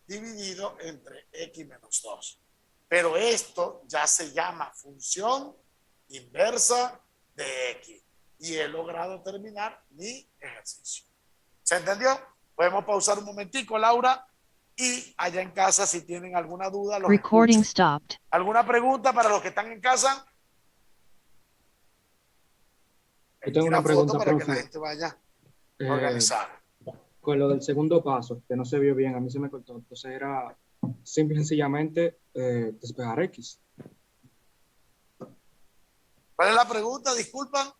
dividido entre X menos 2. Pero esto ya se llama función inversa de X. Y he logrado terminar mi ejercicio. ¿Se entendió? Podemos pausar un momentico, Laura. Y allá en casa, si tienen alguna duda, los Recording escucho. stopped. ¿Alguna pregunta para los que están en casa? Yo tengo una pregunta, para que la profe. gente vaya Eh, organizada. Con lo del segundo paso, que no se vio bien, a mí se me cortó. Entonces era simple y sencillamente despejar X. ¿Cuál es la pregunta? Disculpa.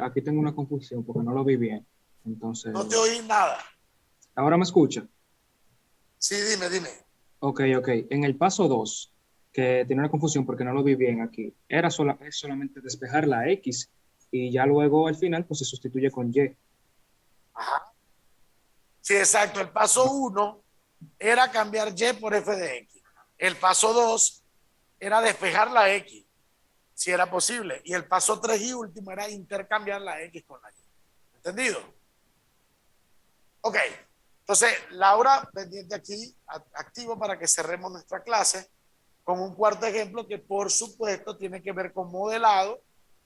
Aquí tengo una confusión porque no lo vi bien. Entonces, No te oí nada. ¿ahora me escucha? Sí, dime. Ok. En el paso 2, que tiene una confusión porque no lo vi bien aquí, es solamente despejar la X y ya luego al final pues se sustituye con Y. Ajá. Sí, exacto. El paso 1 era cambiar Y por F de X. El paso 2 era despejar la X, si era posible. Y el paso 3 y último era intercambiar la X con la Y. ¿Entendido? Ok. Entonces, Laura, pendiente aquí, activo para que cerremos nuestra clase con un cuarto ejemplo que, por supuesto, tiene que ver con modelado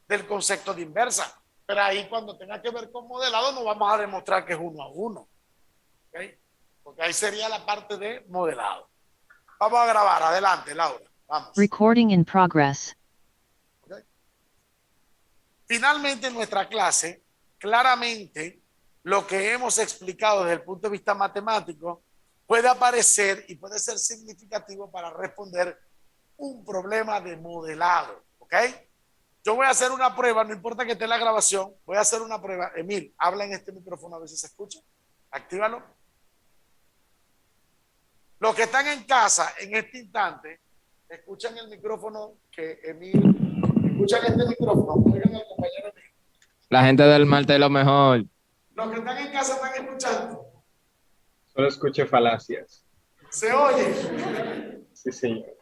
del concepto de inversa. Pero ahí, cuando tenga que ver con modelado, no vamos a demostrar que es 1 a 1. ¿Okay? Porque ahí sería la parte de modelado. Vamos a grabar. Adelante, Laura. Vamos. Recording in progress. ¿Okay? Finalmente, en nuestra clase, claramente, lo que hemos explicado desde el punto de vista matemático puede aparecer y puede ser significativo para responder un problema de modelado. ¿Ok? yo voy a hacer una prueba, no importa que esté la grabación, voy a hacer una prueba. Emil, habla en este micrófono a ver si se escucha. Actívalo. Los que están en casa en este instante, escuchan el micrófono que Emil, escuchan este micrófono, oigan al compañero Emil. La gente del Marte es lo mejor. Los que están en casa están escuchando. Solo escuché falacias. ¿Se oye? Sí, señor.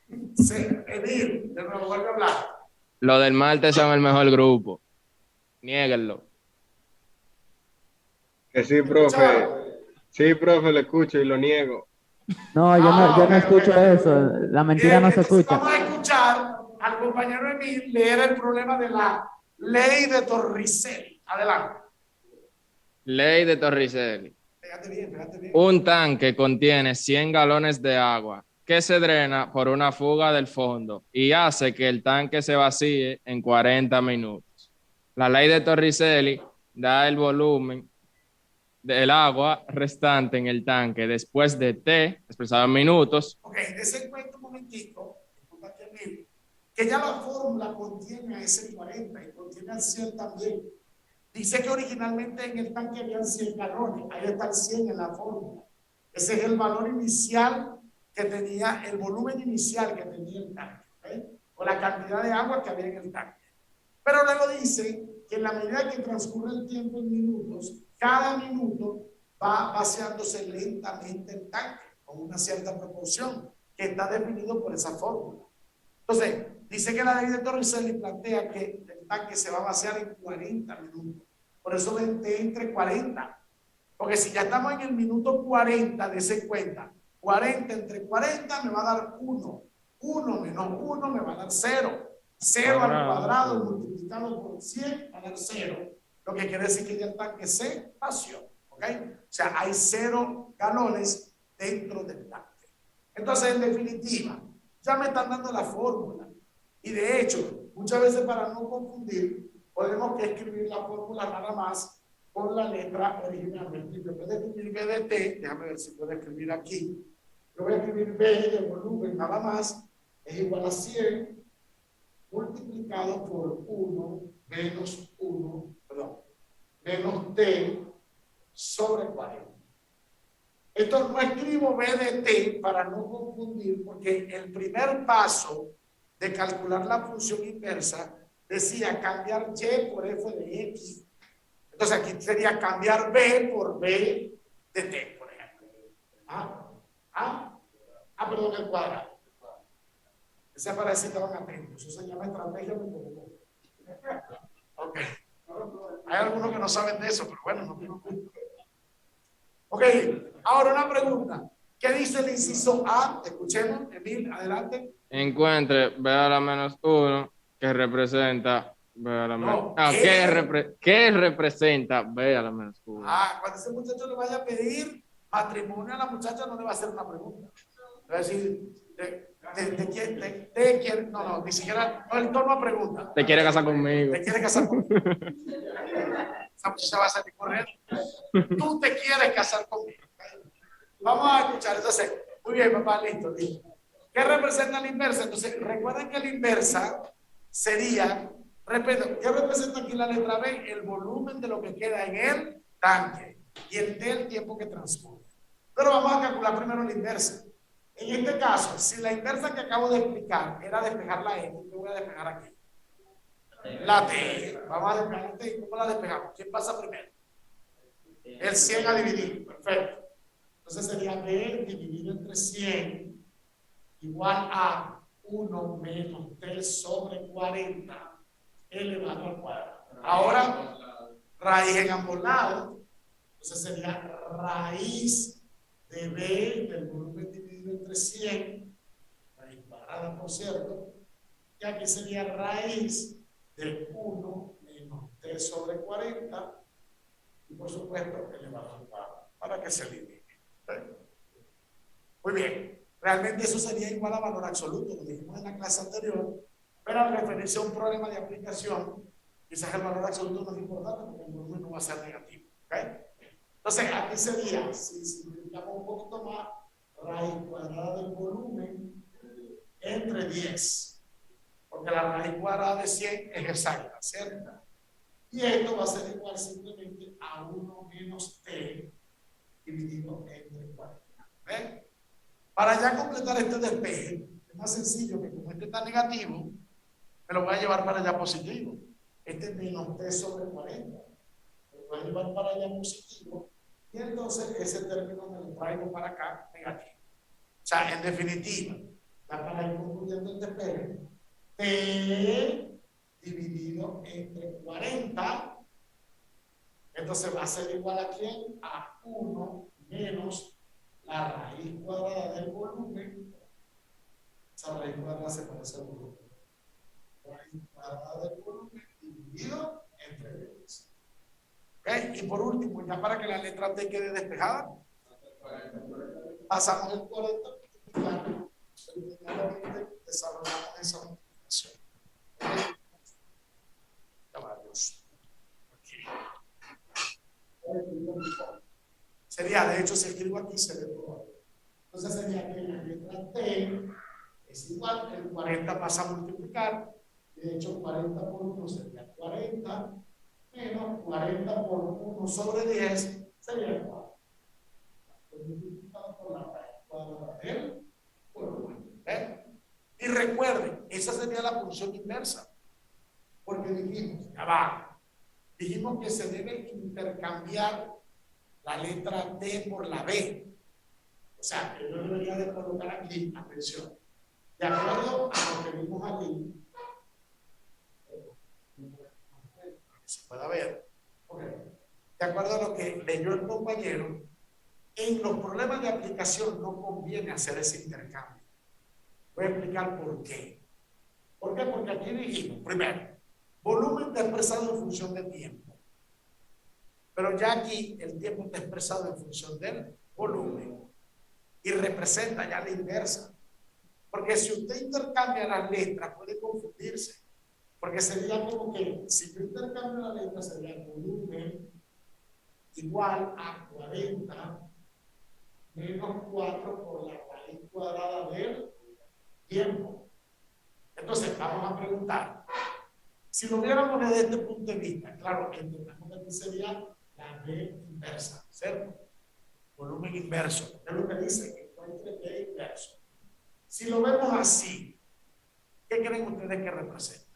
Emil, de nuevo, vuelve a hablar. Los del Marte son el mejor grupo. Niéguenlo. Que sí, profe. Sí, profe, lo escucho y lo niego. No, yo no escucho eso. La mentira no se escucha. Vamos a escuchar al compañero Emil leer el problema de la ley de Torricelli. Adelante. Ley de Torricelli. Pégate bien, pégate bien. Un tanque contiene 100 galones de agua que se drena por una fuga del fondo y hace que el tanque se vacíe en 40 minutos. La ley de Torricelli da el volumen del agua restante en el tanque después de T, expresado en minutos. Ok, dése cuenta un momentico, Emil, que ya la fórmula contiene a ese 40 y contiene al 100 también. Dice que originalmente en el tanque habían 100 galones, ahí está el 100 en la fórmula. Ese es el valor inicial que tenía, el volumen inicial que tenía el tanque, ¿okay? O la cantidad de agua que había en el tanque. Pero luego dice que en la medida que transcurre el tiempo en minutos, cada minuto va vaciándose lentamente el tanque con una cierta proporción que está definido por esa fórmula. Entonces, dice que la ley de Torricelli plantea que el tanque se va a vaciar en 40 minutos. Por eso vente entre 40. Porque si ya estamos en el minuto 40, de cuenta, 40 entre 40 me va a dar 1. 1 menos 1 me va a dar 0. 0 al cuadrado multiplicado por 100 va a dar 0. Lo que quiere decir que ya el tanque se vació. ¿Ok? O sea, hay 0 galones dentro del tanque. Entonces, en definitiva, ya me están dando la fórmula. Y de hecho, muchas veces para no confundir, podemos que escribir la fórmula nada más con la letra originalmente. En vez de escribir B de T, déjame ver si puedo escribir aquí. Yo voy a escribir B de volumen nada más, es igual a 100 multiplicado por 1 menos 1, perdón, menos T sobre 40. Esto no escribo B de T para no confundir, porque el primer paso de calcular la función inversa decía cambiar Y por F de X. Entonces aquí sería cambiar B por B de T, por ejemplo. Perdón, el cuadrado. Ese para decir que estaban atentos. Eso se llama estrategia metodológica. Ok. Hay algunos que no saben de eso, pero bueno, no tengo culpa. Ok, ahora una pregunta. ¿Qué dice el inciso A? Escuchemos, Emil, adelante. Encuentre B a la menos 1 que representa B a la menos... ¿Qué? ¿Qué representa B a la menos 1? Cuando ese muchacho le vaya a pedir matrimonio a la muchacha, no le va a hacer una pregunta. Le va a decir, no, ni siquiera, no, el tono a pregunta. ¿Te quiere casar conmigo? ¿Te quiere casar conmigo? Esa muchacha va a salir corriendo. Tú te quieres casar conmigo. Vamos a escuchar. Entonces, muy bien, papá, listo. ¿Qué representa la inversa? Entonces, recuerden que la inversa sería, repito, ¿qué representa aquí la letra B? El volumen de lo que queda en el tanque y el T, el tiempo que transcurre. Pero vamos a calcular primero la inversa. En este caso, si la inversa que acabo de explicar era despejar la X, yo voy a despejar aquí. La T. Vamos a despejar la T. ¿Cómo la despejamos? ¿Quién pasa primero? El 100 a dividir. Perfecto. Entonces sería B dividido entre 100 igual a 1 menos T sobre 40 elevado al cuadrado. Ahora, raíz en ambos lados. Entonces sería raíz de B del volumen dividido entre 100, raíz cuadrada, por cierto, y aquí sería raíz de 1 menos T sobre 40, y por supuesto elevado al cuadrado, para que se elimine. Muy bien, realmente eso sería igual a valor absoluto, lo dijimos en la clase anterior, pero al referirse a un problema de aplicación, quizás el valor absoluto no es importante porque el volumen no va a ser negativo. ¿Okay? Entonces, aquí sería, si simplificamos un poquito más, raíz cuadrada del volumen entre 10. ¿Ok? porque la raíz cuadrada de 100 es exacta, ¿cierto? Y esto va a ser igual simplemente a 1 menos t dividido entre 40. ¿Ven? Para ya completar este despeje, es más sencillo que como este está negativo, me lo voy a llevar para allá positivo. Este es menos t sobre 40. Me lo voy a llevar para allá positivo. Y entonces ese término me lo traigo para acá negativo. O sea, en definitiva, ya para ir concluyendo el despeje, t dividido entre 40, entonces va a ser igual a ¿quién? A 1 menos la raíz cuadrada del volumen. Esa raíz cuadrada se parece al volumen. Raíz cuadrada del volumen dividido entre 10. ¿Okay? Y por último, ya para que la letra T quede despejada, pasamos el 40 y desarrollamos esa multiplicación. Sería, de hecho, si escribo aquí, se ve todo. Entonces sería que la letra T es igual, el 40 pasa a multiplicar. De hecho, 40 por 1 sería 40, menos 40 por 1 sobre 10 sería 4. Multiplicado por la raíz cuadrada del volumen. Y recuerden, esa sería la función inversa. Porque dijimos, ya va, dijimos que se debe intercambiar la letra T por la B. O sea, que yo debería de colocar aquí, atención, de acuerdo a lo que vimos aquí, se pueda ver, okay. De acuerdo a lo que leyó el compañero, en los problemas de aplicación no conviene hacer ese intercambio. Voy a explicar por qué. ¿Por qué? Porque aquí dijimos, primero, volumen está expresado en función de tiempo. Pero ya aquí el tiempo está expresado en función del volumen. Y representa ya la inversa. Porque si usted intercambia las letras, puede confundirse. Porque sería como que, si yo intercambio las letras, sería volumen igual a 40 menos 4 por la raíz cuadrada del tiempo. Entonces, vamos a preguntar. Si lo viéramos desde este punto de vista, claro, entendemos que aquí sería la B inversa, ¿cierto? Volumen inverso. Es lo que dice que encuentre B inverso. Si lo vemos así, ¿qué creen ustedes que representa?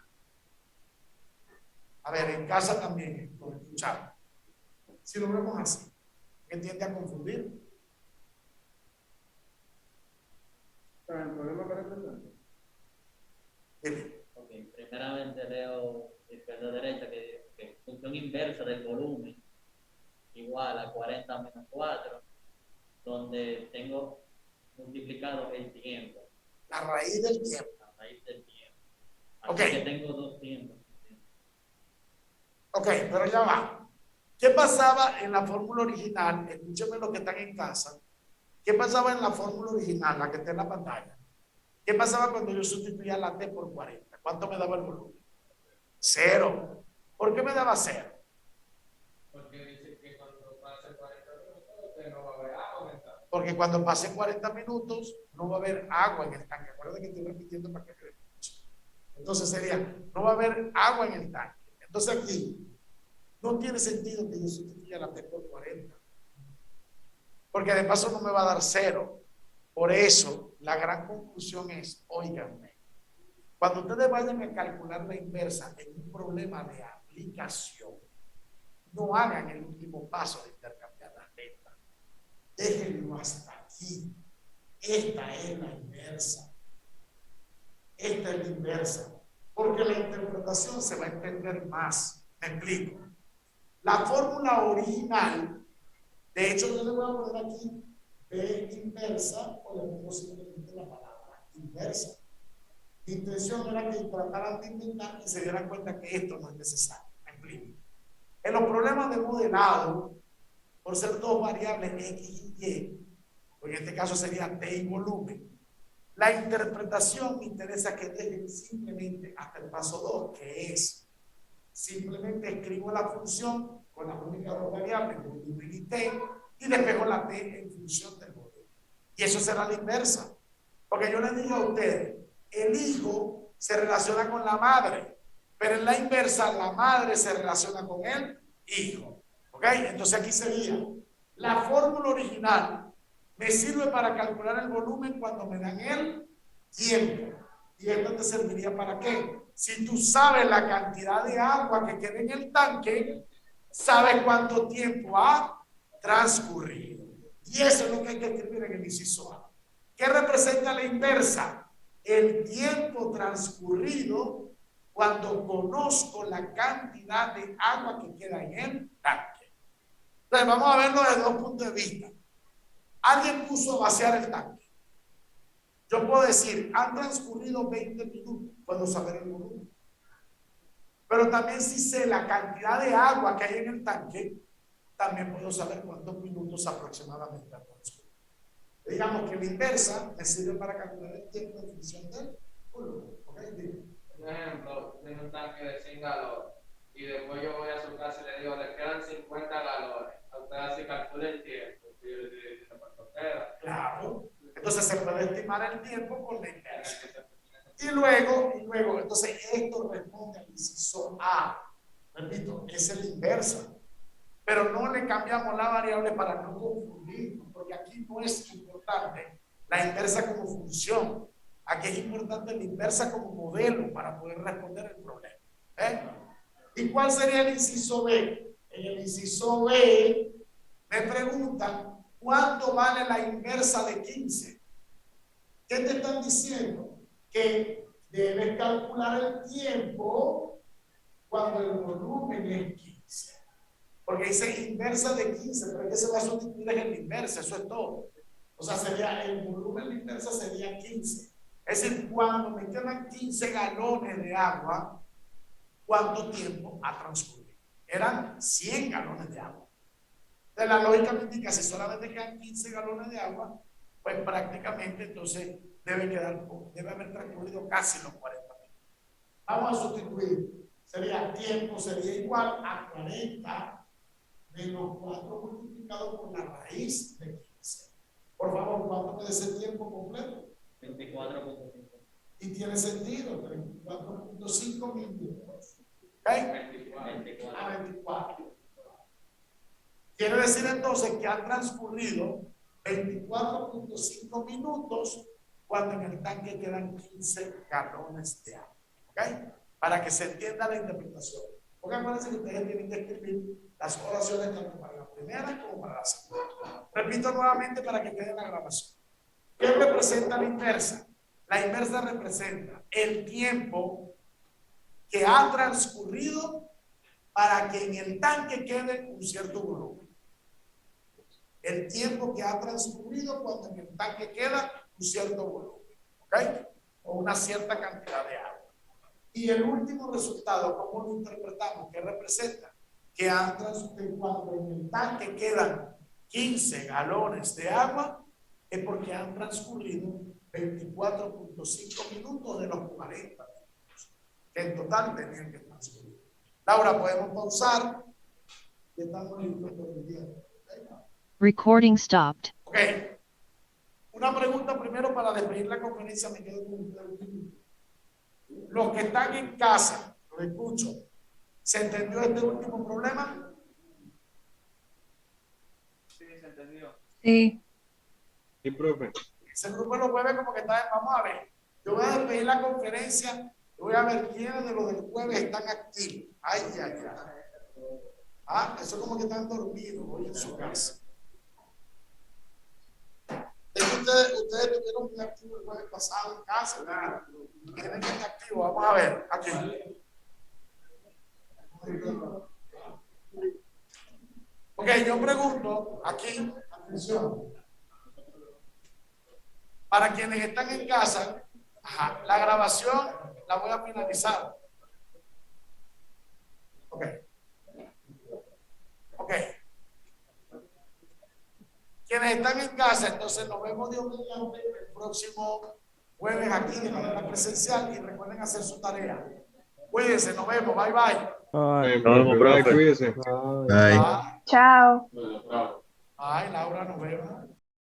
A ver, en casa también, por escuchar. Si lo vemos así, ¿qué tiende a confundir? ¿El problema que representa? Ok, primeramente leo de izquierda a derecha que función inversa del volumen igual a 40 menos 4, donde tengo multiplicado el tiempo. La raíz del tiempo. La raíz del tiempo. Así Ok. que tengo dos tiempos. Ok, pero ya va. ¿Qué pasaba en la fórmula original? Escúchenme los que están en casa. ¿Qué pasaba en la fórmula original, la que está en la pantalla? ¿Qué pasaba cuando yo sustituía la T por 40? ¿Cuánto me daba el volumen? 0. ¿Por qué me daba 0? Porque dice que cuando pase 40 minutos no va a haber agua en el tanque. Porque cuando pasen 40 minutos no va a haber agua en el tanque. Acuérdense que estoy repitiendo para que vean. Entonces sería, no va a haber agua en el tanque. Entonces aquí no tiene sentido que yo sustituya la T por 40. Porque de paso no me va a dar 0. Por eso, la gran conclusión es, óiganme, cuando ustedes vayan a calcular la inversa en un problema de aplicación, no hagan el último paso de intercambiar las letras. Déjenlo hasta aquí. Esta es la inversa. Esta es la inversa. Porque la interpretación se va a entender más. Me explico. La fórmula original, de hecho, yo le voy a poner aquí B inversa, o le pongo simplemente la palabra inversa. Mi intención era que trataran de intentar y se dieran cuenta que esto no es necesario. Me explico. En los problemas de modelado, por ser dos variables X y Y, o en este caso sería T y volumen, la interpretación me interesa que dejen simplemente hasta el paso 2, que es simplemente escribo la función con las únicas dos variables, volumen y T, y despejo la T en función del volumen. Y eso será la inversa. Porque yo les digo a ustedes, elijo se relaciona con la madre, pero en la inversa la madre se relaciona con el hijo. ¿Ok? Entonces aquí sería la fórmula original. Me sirve para calcular el volumen cuando me dan el tiempo. ¿Y esto te serviría para qué? Si tú sabes la cantidad de agua que queda en el tanque, sabes cuánto tiempo ha transcurrido. Y eso es lo que hay que escribir en el inciso A. ¿Qué representa la inversa? El tiempo transcurrido cuando conozco la cantidad de agua que queda en el tanque. Entonces vamos a verlo desde dos puntos de vista. Alguien puso a vaciar el tanque. Yo puedo decir, han transcurrido 20 minutos, puedo saber el volumen. Pero también si sé la cantidad de agua que hay en el tanque, también puedo saber cuántos minutos aproximadamente han transcurrido. Digamos que la inversa me sirve para calcular el tiempo de función del volumen. ¿Okay? Un ejemplo, tengo un tanque de 100 galones y después yo voy a su casa y le digo, le quedan 50 galones. A usted así calcula el tiempo. Y yo le digo, ¿cuánto queda? Claro. Entonces se puede estimar el tiempo con la inversa. Y luego, entonces esto responde al inciso A. Repito, es la inversa. Pero no le cambiamos la variable para no confundirnos, porque aquí no es importante la inversa como función. Aquí es importante la inversa como modelo para poder responder el problema. ¿Y cuál sería el inciso B? En el inciso B me preguntan ¿cuánto vale la inversa de 15? ¿Qué te están diciendo? Que debes calcular el tiempo cuando el volumen es 15. Porque dice inversa de 15, pero es que se va a sustituir en la inversa, eso es todo. O sea, sería el volumen de inversa sería 15. Es decir, cuando me quedan 15 galones de agua, ¿cuánto tiempo ha transcurrido? Eran 100 galones de agua. De la lógica me indica, si solamente quedan 15 galones de agua, pues prácticamente entonces debe haber transcurrido casi los 40 minutos. Vamos a sustituir. Tiempo sería igual a 40 menos 4 multiplicado por la raíz de 15. Por favor, ¿cuánto me ese tiempo completo? 24.5. Y tiene sentido, 34.5 minutos. ¿Ok? 24. Quiere decir entonces que han transcurrido 24.5 minutos cuando en el tanque quedan 15 galones de agua. ¿Ok? Para que se entienda la interpretación. Porque acuérdense que ustedes tienen que escribir las oraciones tanto para la primera como para la segunda. Repito nuevamente para que quede la grabación. ¿Qué representa la inversa? La inversa representa el tiempo que ha transcurrido para que en el tanque quede un cierto volumen. El tiempo que ha transcurrido cuando en el tanque queda un cierto volumen. ¿Ok? O una cierta cantidad de agua. Y el último resultado, ¿cómo lo interpretamos? ¿Qué representa? Que han transcurrido cuando en el tanque quedan 15 galones de agua, es porque han transcurrido 24.5 minutos de los 40 minutos que en total tenían que transcurrir. Laura, podemos pausar y estamos listos por el día. Recording stopped. Ok. Una pregunta primero para despedir la conferencia. Me quedo con ustedes. Los que están en casa, los escucho. ¿Se entendió este último problema? Sí, se entendió. Sí. Sí, profe. Ese grupo lo jueves como que está, vamos a ver. Yo voy a despedir la conferencia. Voy a ver quiénes de los del jueves están activos. Ay, ay, ay. Ah, eso como que están dormidos hoy en su casa. Es que ustedes tuvieron muy activo el jueves pasado en casa, ¿verdad? Tienen que estar activos. Vamos a ver, aquí. Ok, yo pregunto aquí, atención. Para quienes están en casa, la grabación la voy a finalizar. Ok. Ok. Quienes están en casa, entonces nos vemos Dios mediante el próximo jueves aquí de manera presencial y recuerden hacer su tarea. Cuídense, nos vemos, bye bye. Nos vemos, profe. Bye. Chao. Ay, Laura, nos vemos.